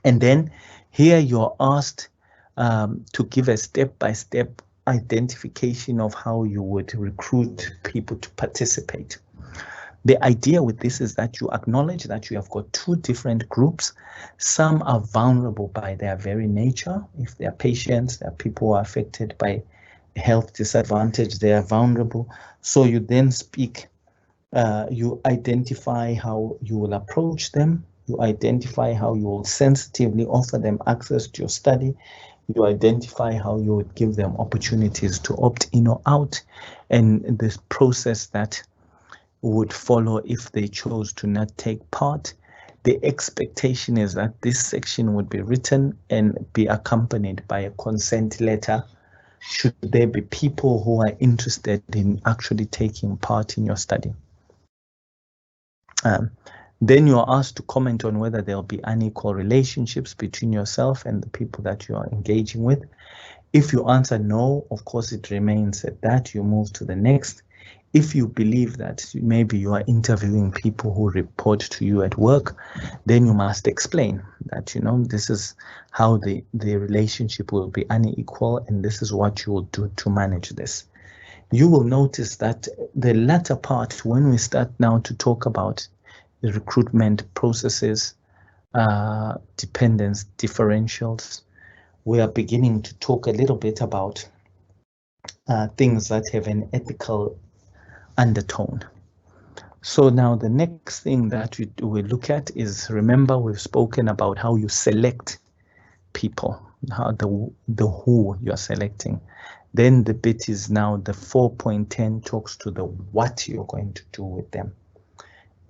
And then here you're asked to give a step-by-step identification of how you would recruit people to participate. The idea with this is that you acknowledge that you have got two different groups. Some are vulnerable by their very nature. If they are patients, they are people who are affected by health disadvantage, they are vulnerable. So you then speak, you identify how you will approach them. You identify how you will sensitively offer them access to your study. You identify how you would give them opportunities to opt in or out, and this process that would follow if they chose to not take part. The expectation is that this section would be written and be accompanied by a consent letter should there be people who are interested in actually taking part in your study. Then you are asked to comment on whether there will be unequal relationships between yourself and the people that you are engaging with. If you answer no, of course it remains at that. You move to the next. If you believe that maybe you are interviewing people who report to you at work, then you must explain that, you know, this is how the relationship will be unequal and this is what you will do to manage this. You will notice that the latter part, when we start now to talk about the recruitment processes, dependence differentials, we are beginning to talk a little bit about things that have an ethical undertone. So now the next thing that we look at is, remember we've spoken about how you select people, how the who you're selecting. Then the bit is now the 4.10 talks to the what you're going to do with them.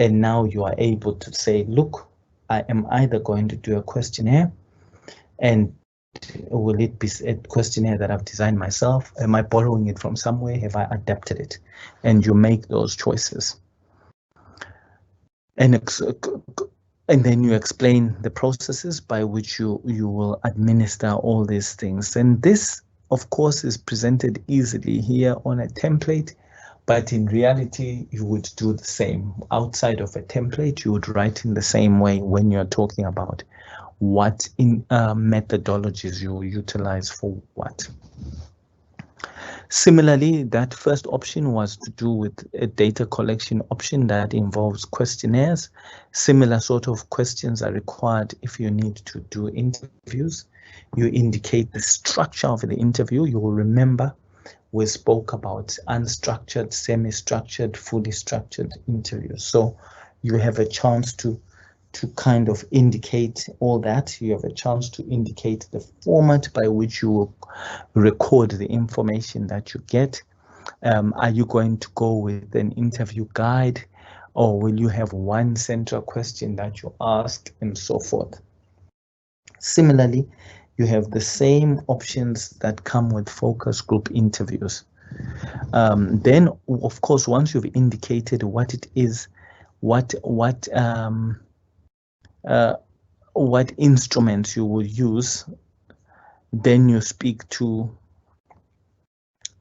And now you are able to say, look, I am either going to do a questionnaire, and will it be a questionnaire that I've designed myself? Am I borrowing it from somewhere? Have I adapted it? And you make those choices. And then you explain the processes by which you will administer all these things. And this, of course, is presented easily here on a template, but in reality, you would do the same. Outside of a template, you would write in the same way when you're talking about what methodologies you utilize for what. Similarly, that first option was to do with a data collection option that involves questionnaires. Similar sort of questions are required if you need to do interviews. You indicate the structure of the interview. You will remember we spoke about unstructured, semi-structured, fully structured interviews. So you have a chance to kind of indicate all that. You have a chance to indicate the format by which you will record the information that you get. Are you going to go with an interview guide, or will you have one central question that you ask, and so forth? Similarly, you have the same options that come with focus group interviews. Then, of course, once you've indicated what it is, what instruments you will use, then you speak to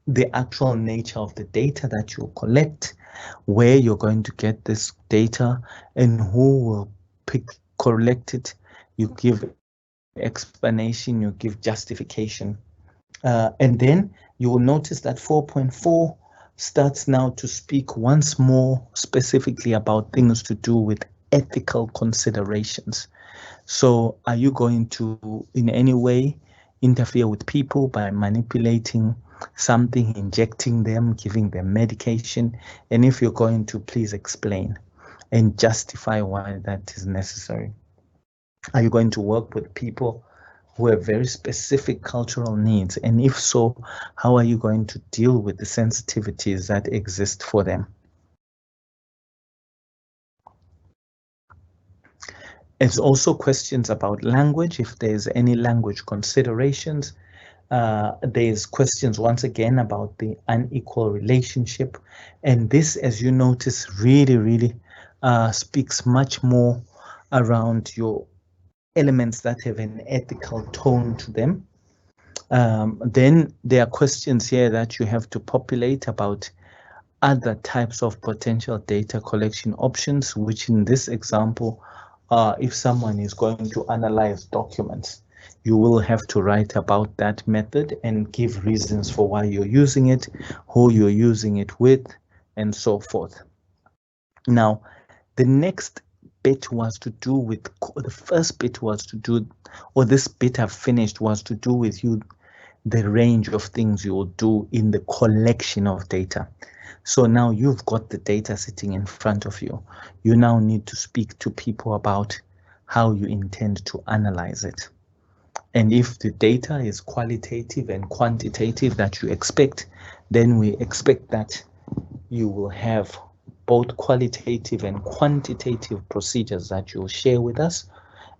the actual nature of the data that you collect, where you're going to get this data, and who will collect it. You give explanation, you give justification. And then you will notice that 4.4 starts now to speak once more specifically about things to do with ethical considerations. So are you going to in any way interfere with people by manipulating something, injecting them, giving them medication? And if you're going to, please explain and justify why that is necessary. Are you going to work with people who have very specific cultural needs? And if so, how are you going to deal with the sensitivities that exist for them? It's also questions about language, if there's any language considerations. There's questions once again about the unequal relationship. And this, as you notice, really speaks much more around your elements that have an ethical tone to them. Then there are questions here that you have to populate about other types of potential data collection options, which in this example, if someone is going to analyze documents, you will have to write about that method and give reasons for why you're using it, who you're using it with, and so forth. Now, the next bit was to do with, the first bit was to do, or this bit I've finished was to do with you, the range of things you will do in the collection of data. So now you've got the data sitting in front of you. You now need to speak to people about how you intend to analyze it. And if the data is qualitative and quantitative that you expect, then we expect that you will have both qualitative and quantitative procedures that you'll share with us.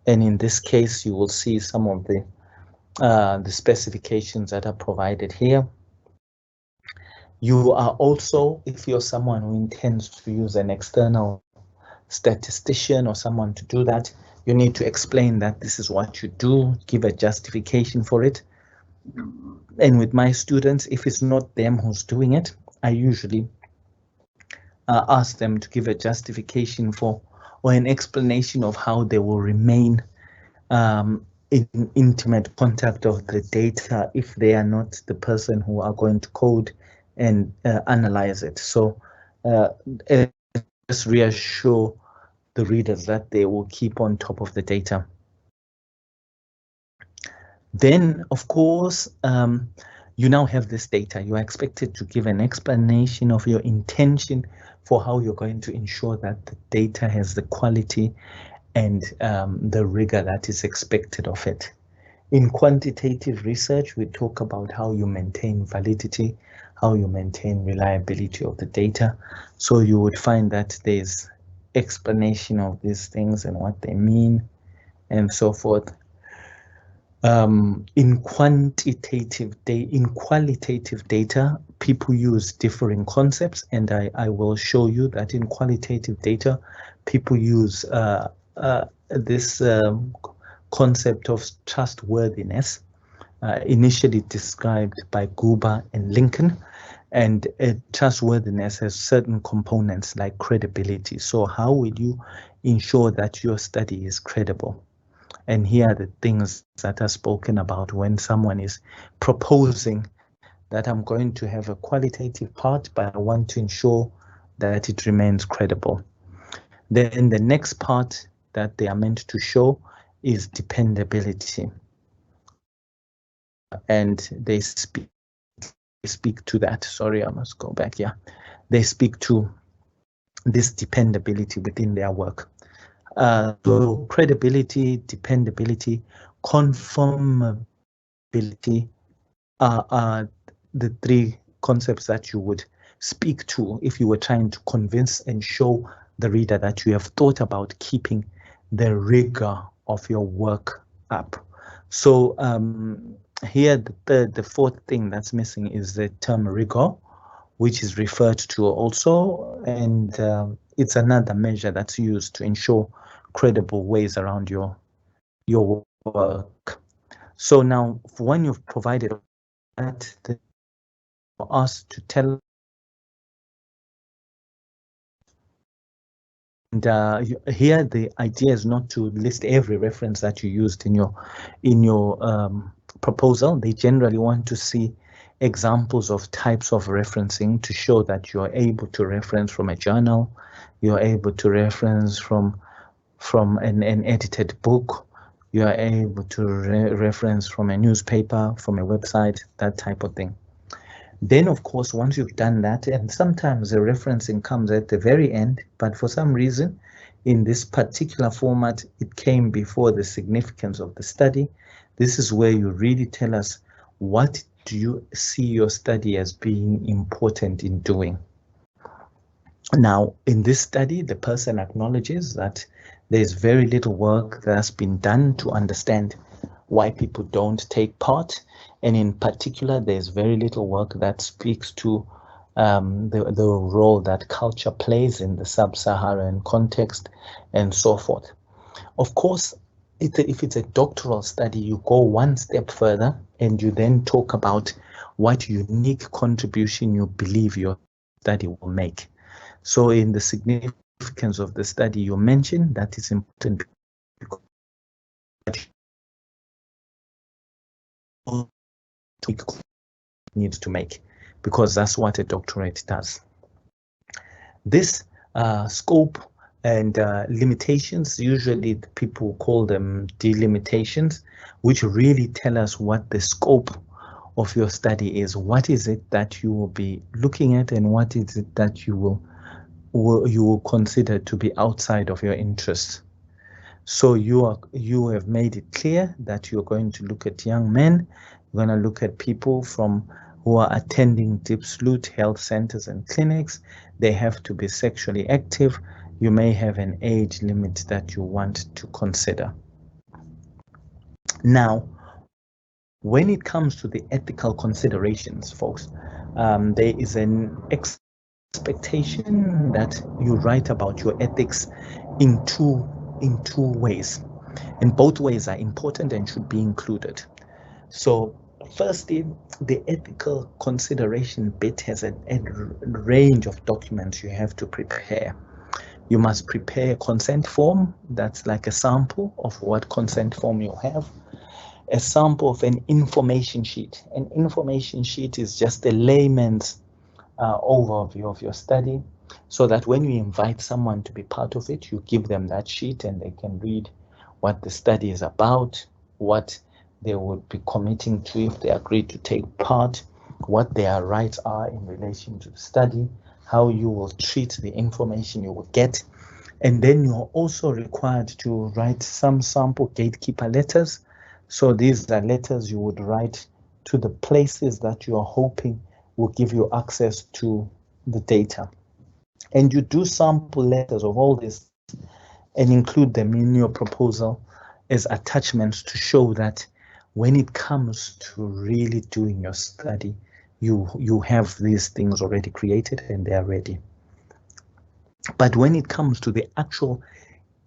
And in this case, you will see some of the specifications that are provided here. You are also, if you're someone who intends to use an external statistician or someone to do that, you need to explain that this is what you do, give a justification for it. And with my students, if it's not them who's doing it, I usually ask them to give a justification for, or an explanation of how they will remain in intimate contact of the data if they are not the person who are going to code and analyze it. So just reassure the readers that they will keep on top of the data. Then, of course, you now have this data. You are expected to give an explanation of your intention for how you're going to ensure that the data has the quality and the rigor that is expected of it. In quantitative research, we talk about how you maintain validity, how you maintain reliability of the data. So you would find that there's explanation of these things and what they mean and so forth. In qualitative data, people use differing concepts, and I will show you that in qualitative data, people use this concept of trustworthiness, initially described by Guba and Lincoln. And trustworthiness has certain components like credibility. So how will you ensure that your study is credible? And here are the things that are spoken about when someone is proposing that I'm going to have a qualitative part, but I want to ensure that it remains credible. Then the next part that they are meant to show is dependability. And they speak speak to that. Sorry, I must go back. Yeah, they speak to this dependability within their work. So credibility, dependability, conformability are the three concepts that you would speak to if you were trying to convince and show the reader that you have thought about keeping the rigor of your work up. So here the fourth thing that's missing is the term rigor, which is referred to also, and it's another measure that's used to ensure credible ways around your work. So now, when you've provided that, for us to tell, and here the idea is not to list every reference that you used in your proposal. They generally want to see examples of types of referencing to show that you are able to reference from a journal, you are able to reference from an edited book, you are able to reference from a newspaper, from a website, that type of thing. Then, of course, once you've done that, and sometimes the referencing comes at the very end, but for some reason, in this particular format, it came before the significance of the study. This is where you really tell us, what do you see your study as being important in doing? Now, in this study, the person acknowledges that there's very little work that's been done to understand why people don't take part. And in particular, there's very little work that speaks to the role that culture plays in the sub-Saharan context and so forth. Of course, if it's a doctoral study, you go one step further and you then talk about what unique contribution you believe your study will make. So in the significance of the study, you mentioned that it's important because needs to make, because that's what a doctorate does. This scope and limitations, usually people call them delimitations, which really tell us what the scope of your study is. What is it that you will be looking at, and what is it that you will consider to be outside of your interests? So you have made it clear that you're going to look at young men, you're going to look at people who are attending deep salute health centers and clinics. They have to be sexually active. You may have an age limit that you want to consider. Now, when it comes to the ethical considerations, folks, there is an expectation that you write about your ethics in two ways, and both ways are important and should be included. So firstly, the ethical consideration bit has a range of documents you have to prepare. You must prepare a consent form. That's like a sample of what consent form you have. A sample of an information sheet. An information sheet is just a layman's overview of your study, so that when you invite someone to be part of it, you give them that sheet and they can read what the study is about, what they would be committing to if they agree to take part, what their rights are in relation to the study, how you will treat the information you will get. And then you're also required to write some sample gatekeeper letters. So these are letters you would write to the places that you are hoping will give you access to the data. And you do sample letters of all this and include them in your proposal as attachments to show that when it comes to really doing your study, you have these things already created and they are ready. But when it comes to the actual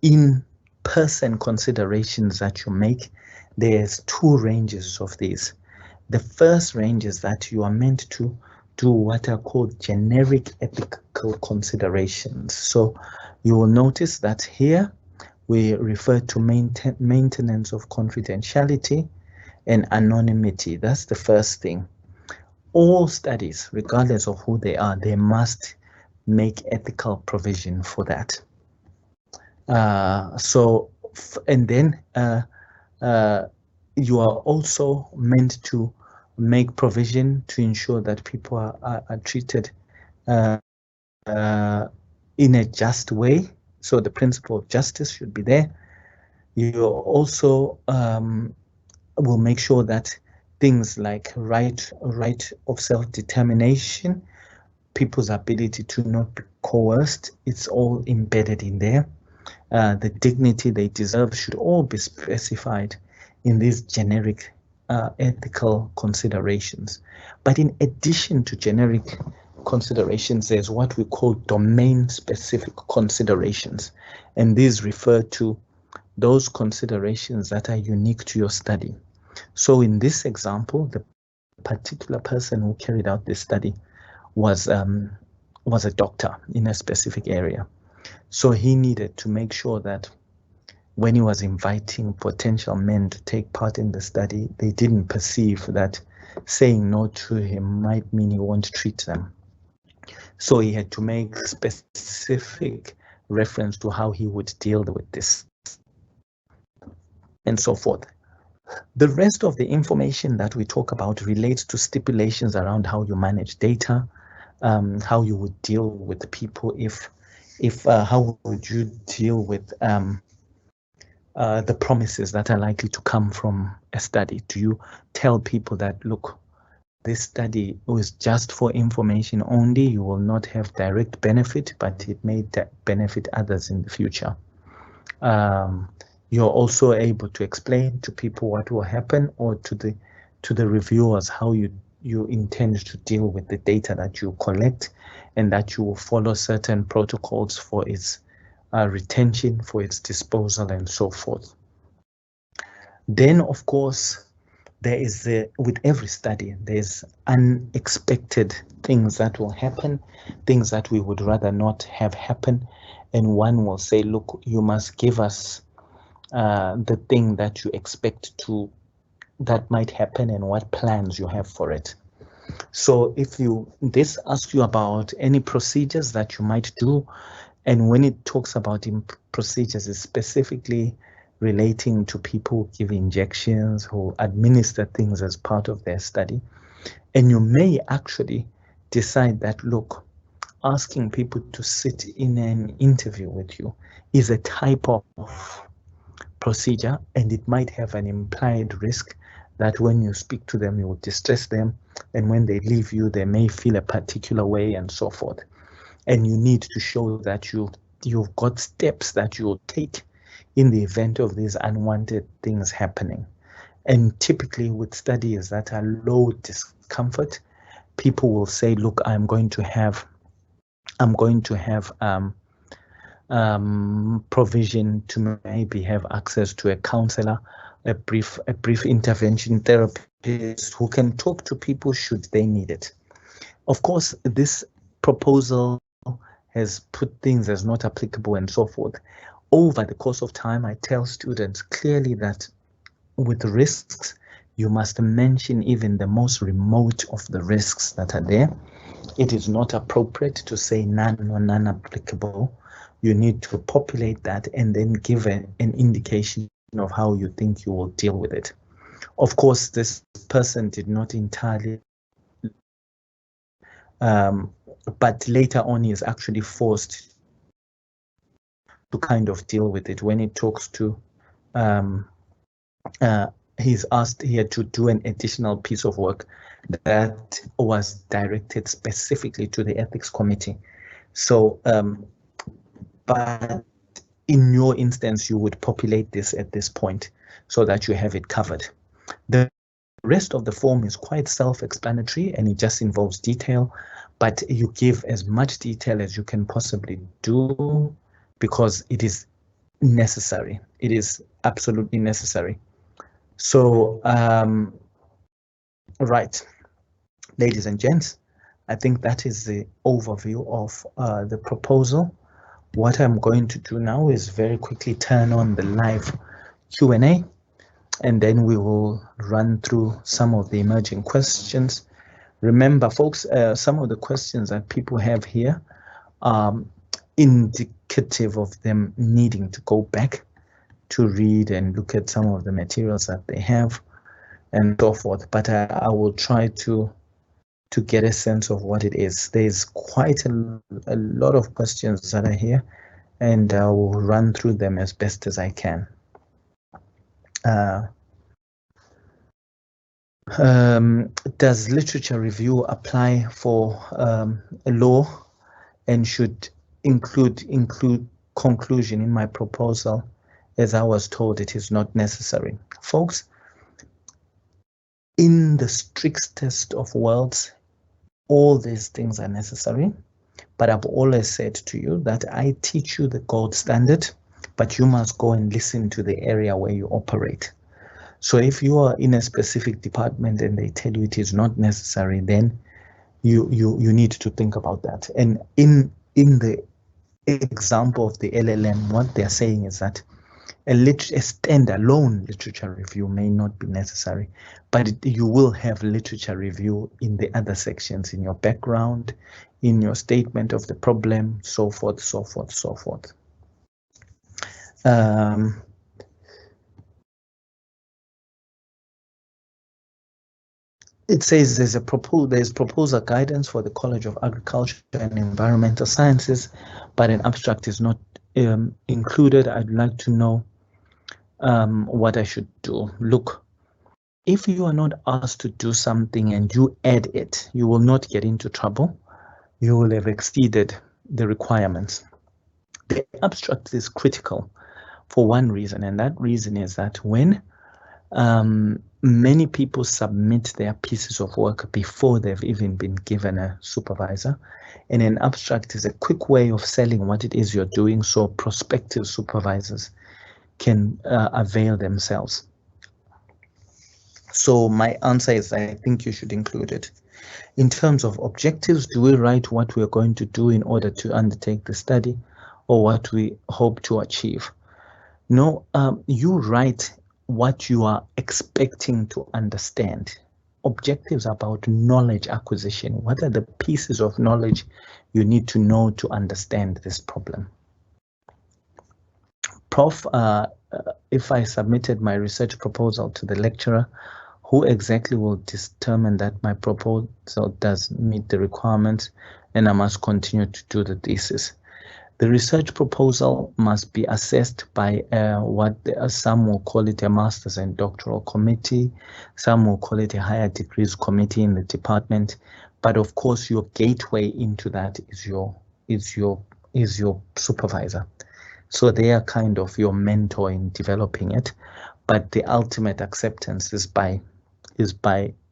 in-person considerations that you make, there's two ranges of these. The first range is that you are meant to do what are called generic ethical considerations. So you will notice that here we refer to maintenance of confidentiality and anonymity. That's the first thing. All studies, regardless of who they are, they must make ethical provision for that. And then you are also meant to make provision to ensure that people are treated in a just way. So the principle of justice should be there. You also will make sure that things like right of self-determination, people's ability to not be coerced, it's all embedded in there. The dignity they deserve should all be specified in these generic ethical considerations. But in addition to generic considerations, there's what we call domain-specific considerations, and these refer to those considerations that are unique to your study. So in this example, the particular person who carried out this study was a doctor in a specific area. So he needed to make sure that when he was inviting potential men to take part in the study, they didn't perceive that saying no to him might mean he won't treat them. So he had to make specific reference to how he would deal with this and so forth. The rest of the information that we talk about relates to stipulations around how you manage data, how you would deal with the people if how would you deal with the promises that are likely to come from a study? Do you tell people that, look, this study was just for information only, you will not have direct benefit, but it may benefit others in the future? You're also able to explain to people what will happen, or to the reviewers how you intend to deal with the data that you collect, and that you will follow certain protocols for its retention, for its disposal, and so forth. Then, of course, there is with every study, there's unexpected things that will happen, things that we would rather not have happen. And one will say, look, you must give us the thing that you expect that might happen and what plans you have for it. So if this asks you about any procedures that you might do, and when it talks about procedures, it's specifically relating to people who give injections, who administer things as part of their study. And you may actually decide that, look, asking people to sit in an interview with you is a type of procedure, and it might have an implied risk that when you speak to them, you will distress them, and when they leave you, they may feel a particular way and so forth. And you need to show that you've got steps that you'll take in the event of these unwanted things happening. And typically with studies that are low discomfort, people will say, look, I'm going to have provision to maybe have access to a counselor, a brief intervention therapist who can talk to people should they need it. Of course, this proposal has put things as not applicable and so forth. Over the course of time, I tell students clearly that with risks, you must mention even the most remote of the risks that are there. It is not appropriate to say none or none applicable. You need to populate that and then give an indication of how you think you will deal with it. Of course, this person did not entirely, but later on he is actually forced to kind of deal with it when it talks to, he's asked here to do an additional piece of work that was directed specifically to the ethics committee. So, but in your instance, you would populate this at this point so that you have it covered. The rest of the form is quite self-explanatory and it just involves detail, but you give as much detail as you can possibly do because it is necessary. It is absolutely necessary. So, right, ladies and gents, I think that is the overview of the proposal. What I'm going to do now is very quickly turn on the live Q&A, and then we will run through some of the emerging questions. Remember, folks, some of the questions that people have here are indicative of them needing to go back to read and look at some of the materials that they have. and so forth. But I will try to get a sense of what it is. There's quite a lot of questions that are here, and I will run through them as best as I can. Does literature review apply for a law, and should include conclusion in my proposal? As I was told, it is not necessary. Folks, in the strictest of worlds, all these things are necessary, but I've always said to you that I teach you the gold standard, but you must go and listen to the area where you operate. So if you are in a specific department and they tell you it is not necessary, then you need to think about that. And in the example of the LLM, what they're saying is that a standalone literature review may not be necessary, but you will have literature review in the other sections, in your background, in your statement of the problem, so forth, so forth, so forth. It says there's proposal guidance for the College of Agriculture and Environmental Sciences, but an abstract is not included. I'd like to know what I should do. Look, if you are not asked to do something and you add it, you will not get into trouble. You will have exceeded the requirements. The abstract is critical for one reason, and that reason is that when many people submit their pieces of work before they've even been given a supervisor, and an abstract is a quick way of selling what it is you're doing, so prospective supervisors can avail themselves. So my answer is I think you should include it. In terms of objectives, do we write what we are going to do in order to undertake the study, or what we hope to achieve? No, you write what you are expecting to understand. Objectives are about knowledge acquisition. What are the pieces of knowledge you need to know to understand this problem? Prof, if I submitted my research proposal to the lecturer, who exactly will determine that my proposal does meet the requirements and I must continue to do the thesis? The research proposal must be assessed by what some will call it a master's and doctoral committee, some will call it a higher degrees committee in the department. But of course, your gateway into that is your supervisor. So they are kind of your mentor in developing it, but the ultimate acceptance is by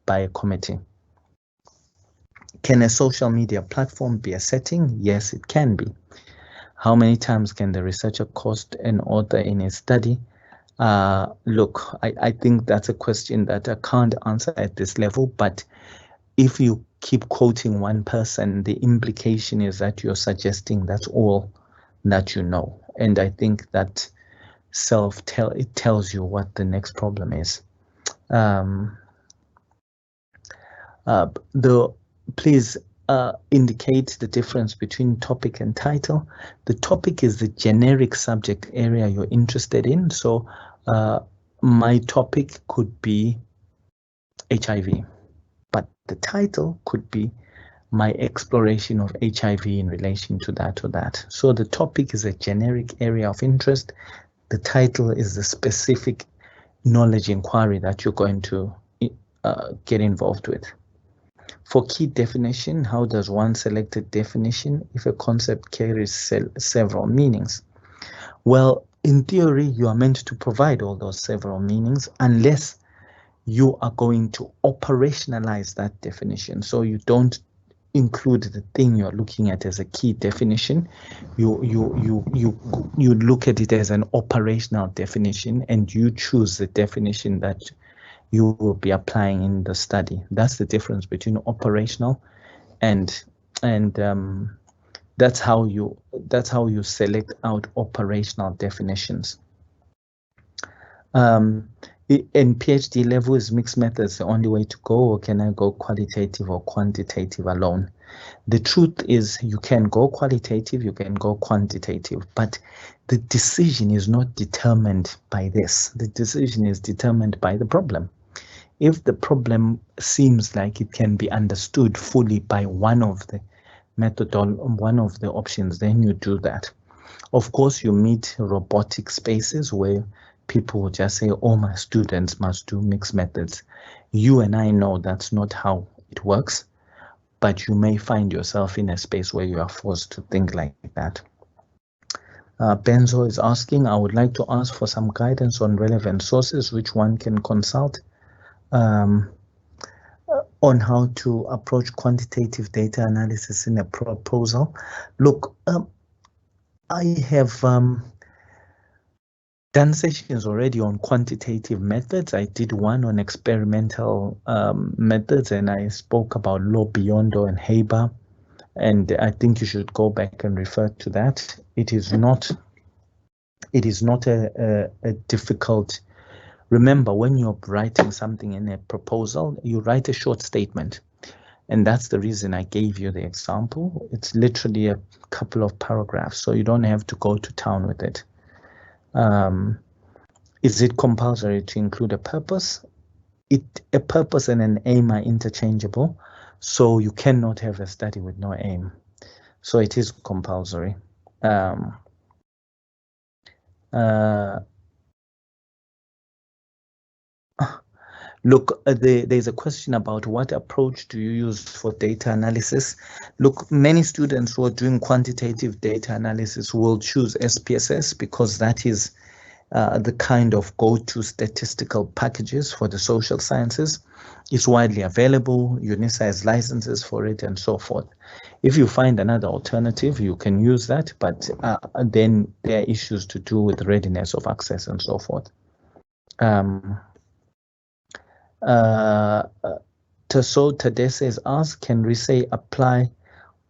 a committee. Can a social media platform be a setting? Yes, it can be. How many times can the researcher cost an author in his study? Look, I think that's a question that I can't answer at this level, but if you keep quoting one person, the implication is that you're suggesting that's all that you know. And I think that it tells you what the next problem is. Please indicate the difference between topic and title. The topic is the generic subject area you're interested in. So my topic could be HIV, but the title could be my exploration of HIV in relation to that or that. So the topic is a generic area of interest. The title is the specific knowledge inquiry that you're going to get involved with. For key definition, how does one select a definition if a concept carries several meanings? Well, in theory, you are meant to provide all those several meanings unless you are going to operationalize that definition. So you don't include the thing you're looking at as a key definition. You look at it as an operational definition, and you choose the definition that you will be applying in the study. That's the difference between operational and that's how you select out operational definitions. In PhD level, is mixed methods the only way to go, or can I go qualitative or quantitative alone? The truth is you can go qualitative, you can go quantitative, but the decision is not determined by this. The decision is determined by the problem. If the problem seems like it can be understood fully by one of the one of the options, then you do that. Of course, you meet robotic spaces where people will just say, all my students must do mixed methods. You and I know that's not how it works, but you may find yourself in a space where you are forced to think like that. Benzo is asking, I would like to ask for some guidance on relevant sources which one can consult on how to approach quantitative data analysis in a proposal. Look, I have done sessions already on quantitative methods. I did one on experimental methods, and I spoke about Lo Biondo and Haber, and I think you should go back and refer to that. It is not a difficult. Remember, when you're writing something in a proposal, you write a short statement. And that's the reason I gave you the example. It's literally a couple of paragraphs, so you don't have to go to town with it. Is it compulsory to include a purpose? A purpose and an aim are interchangeable, so you cannot have a study with no aim. So it is compulsory. Look, there's a question about what approach do you use for data analysis. Look, many students who are doing quantitative data analysis will choose SPSS because that is the kind of go-to statistical packages for the social sciences. It's widely available, UNISA has licenses for it and so forth. If you find another alternative, you can use that, but then there are issues to do with readiness of access and so forth. So Tadesse is asked, can we say apply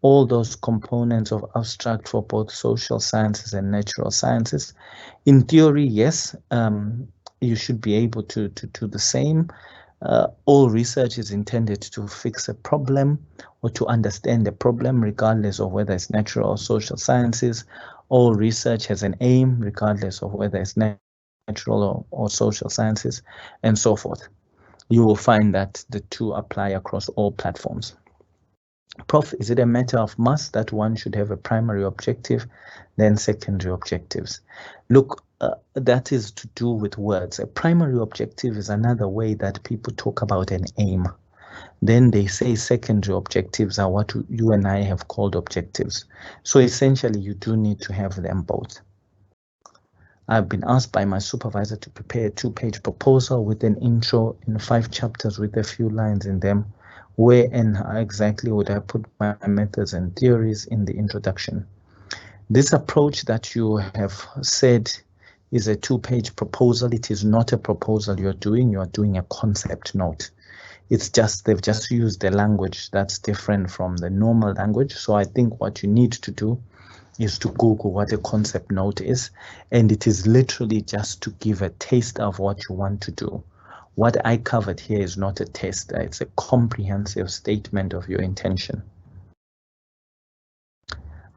all those components of abstract for both social sciences and natural sciences? In theory, yes, you should be able to do the same. All research is intended to fix a problem or to understand a problem, regardless of whether it's natural or social sciences. All research has an aim, regardless of whether it's natural or social sciences, and so forth. You will find that the two apply across all platforms. Prof, is it a matter of must that one should have a primary objective, then secondary objectives? Look, that is to do with words. A primary objective is another way that people talk about an aim. Then they say secondary objectives are what you and I have called objectives. So essentially, you do need to have them both. I've been asked by my supervisor to prepare a 2-page proposal with an intro in 5 chapters with a few lines in them. Where and how exactly would I put my methods and theories in the introduction? This approach that you have said is a 2-page proposal. It is not a proposal you're doing a concept note. It's just, they've just used the language that's different from the normal language. So I think what you need to do is to Google what a concept note is, and it is literally just to give a taste of what you want to do. What I covered here is not a test, it's a comprehensive statement of your intention.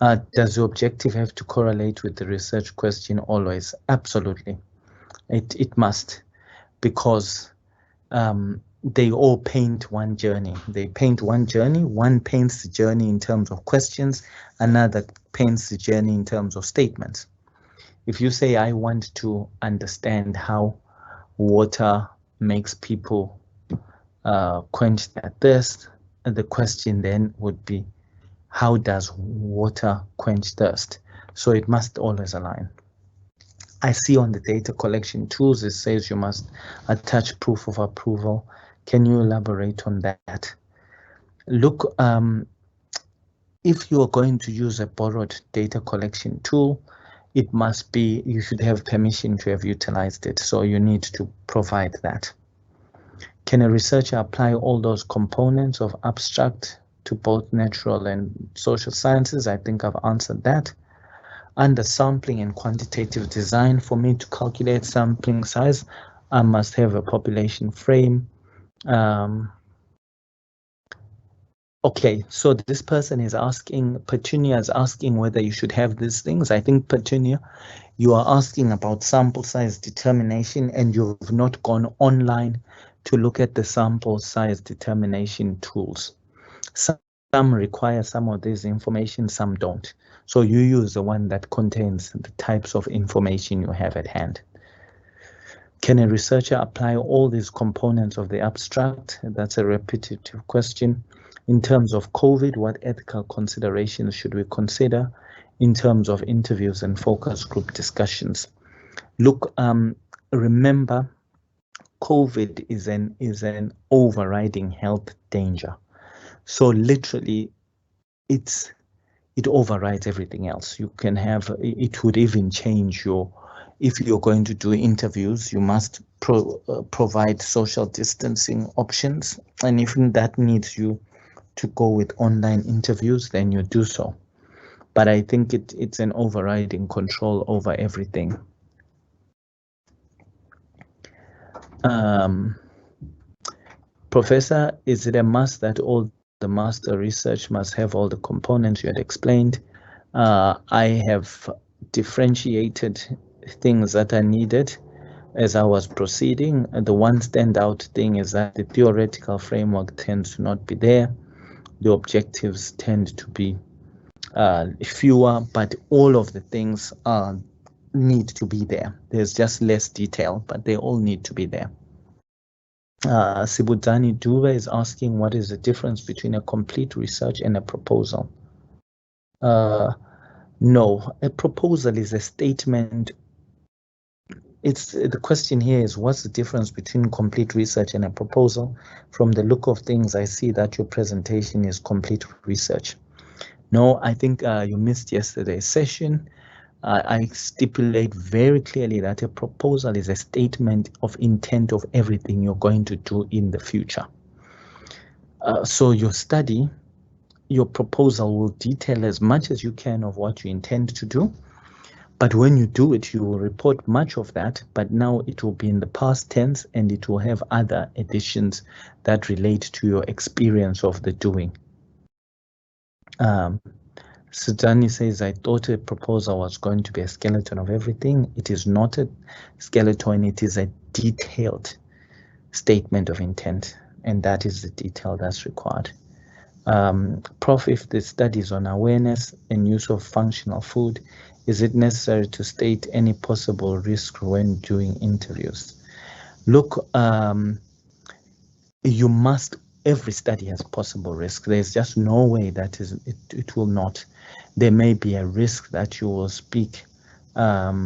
Does the objective have to correlate with the research question always? Absolutely, it must, because they all paint one journey. They paint one journey. One paints the journey in terms of questions, another paints the journey in terms of statements. If you say, I want to understand how water makes people quench their thirst, the question then would be, how does water quench thirst? So it must always align. I see on the data collection tools, it says you must attach proof of approval. Can you elaborate on that? Look, if you are going to use a borrowed data collection tool, it must be, you should have permission to have utilized it. So you need to provide that. Can a researcher apply all those components of abstract to both natural and social sciences? I think I've answered that. Under sampling and quantitative design, for me to calculate sampling size, I must have a population frame. Okay, so this person is asking, Petunia is asking whether you should have these things. I think, Petunia, you are asking about sample size determination and you've not gone online to look at the sample size determination tools. Some require some of this information, some don't. So you use the one that contains the types of information you have at hand. Can a researcher apply all these components of the abstract? That's a repetitive question. In terms of COVID, what ethical considerations should we consider in terms of interviews and focus group discussions? Look, remember, COVID is an overriding health danger. So literally, it overrides everything else. You can have, it would even change your, if you're going to do interviews, you must provide social distancing options. And if that needs you to go with online interviews, then you do so. But I think it's an overriding control over everything. Professor, is it a must that all the master research must have all the components you had explained? I have differentiated things that are needed as I was proceeding. The one standout thing is that the theoretical framework tends to not be there. The objectives tend to be fewer, but all of the things need to be there. There's just less detail, but they all need to be there. Sibutani Duve is asking, what is the difference between a complete research and a proposal? No, a proposal is a statement. The question here is, what's the difference between complete research and a proposal? From the look of things, I see that your presentation is complete research. No, I think you missed yesterday's session. I stipulate very clearly that a proposal is a statement of intent of everything you're going to do in the future. So your study, your proposal will detail as much as you can of what you intend to do. But when you do it, you will report much of that, but now it will be in the past tense and it will have other additions that relate to your experience of the doing. Sudani says, I thought a proposal was going to be a skeleton of everything. It is not a skeleton, it is a detailed statement of intent, and that is the detail that's required. Prof, if the study is on awareness and use of functional food, is it necessary to state any possible risk when doing interviews? Look, you must, every study has possible risk. There's just no way that it will not. There may be a risk that you will speak. There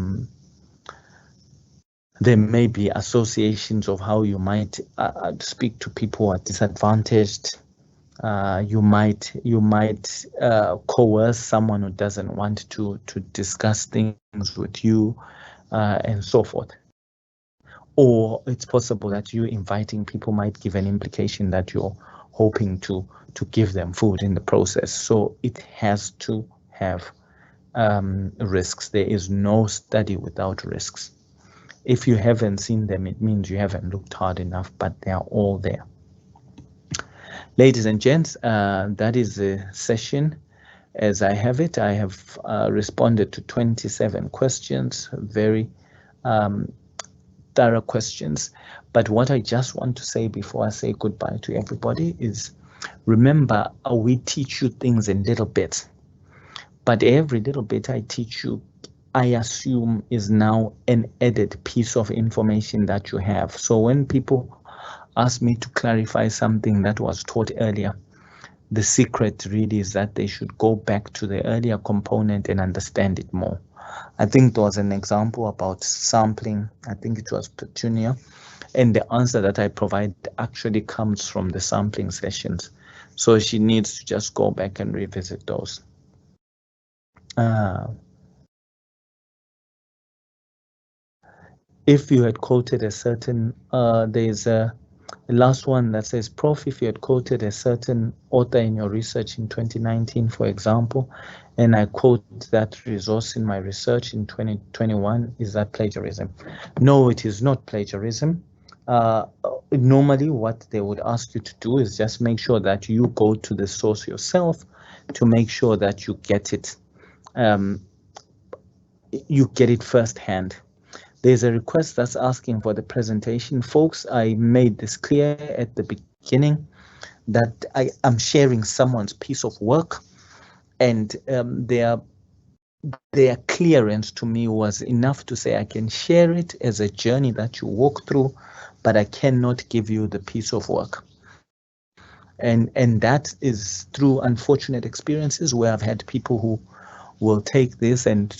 may be associations of how you might speak to people who are disadvantaged. You might coerce someone who doesn't want to discuss things with you, and so forth. Or it's possible that you inviting people might give an implication that you're hoping to give them food in the process. So it has to have risks. There is no study without risks. If you haven't seen them, it means you haven't looked hard enough, but they are all there. Ladies and gents, that is the session as I have it. I have responded to 27 questions, very thorough questions. But what I just want to say before I say goodbye to everybody is, remember, we teach you things in little bits. But every little bit I teach you, I assume, is now an added piece of information that you have. So when people ask me to clarify something that was taught earlier, the secret really is that they should go back to the earlier component and understand it more. I think there was an example about sampling. I think it was Petunia. And the answer that I provide actually comes from the sampling sessions. So she needs to just go back and revisit those. If you had quoted a certain, there's a last one that says, Prof, if you had quoted a certain author in your research in 2019, for example, and I quote that resource in my research in 2021, is that plagiarism? No, it is not plagiarism. Normally what they would ask you to do is just make sure that you go to the source yourself to make sure that you get it firsthand. There's a request that's asking for the presentation. Folks, I made this clear at the beginning that I am sharing someone's piece of work, and their clearance to me was enough to say I can share it as a journey that you walk through, but I cannot give you the piece of work. And that is through unfortunate experiences where I've had people who will take this and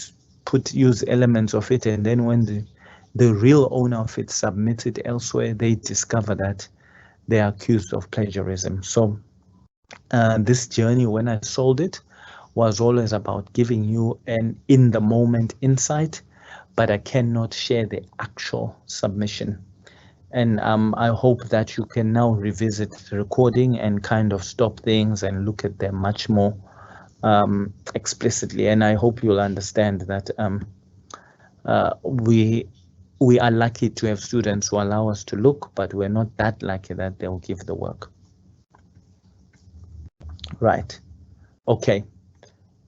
use elements of it, and then when the real owner of it submits it elsewhere, they discover that they are accused of plagiarism. So this journey, when I sold it, was always about giving you an in-the-moment insight, but I cannot share the actual submission. And I hope that you can now revisit the recording and kind of stop things and look at them much more explicitly. And I hope you'll understand that we are lucky to have students who allow us to look, but we're not that lucky that they'll give the work. Right. Okay.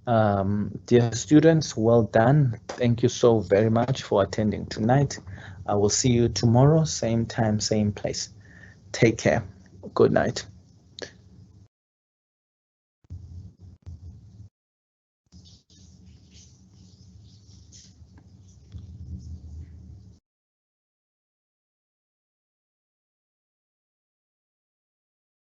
Dear students, well done. Thank you so very much for attending tonight. I will see you tomorrow, same time, same place. Take care. Good night.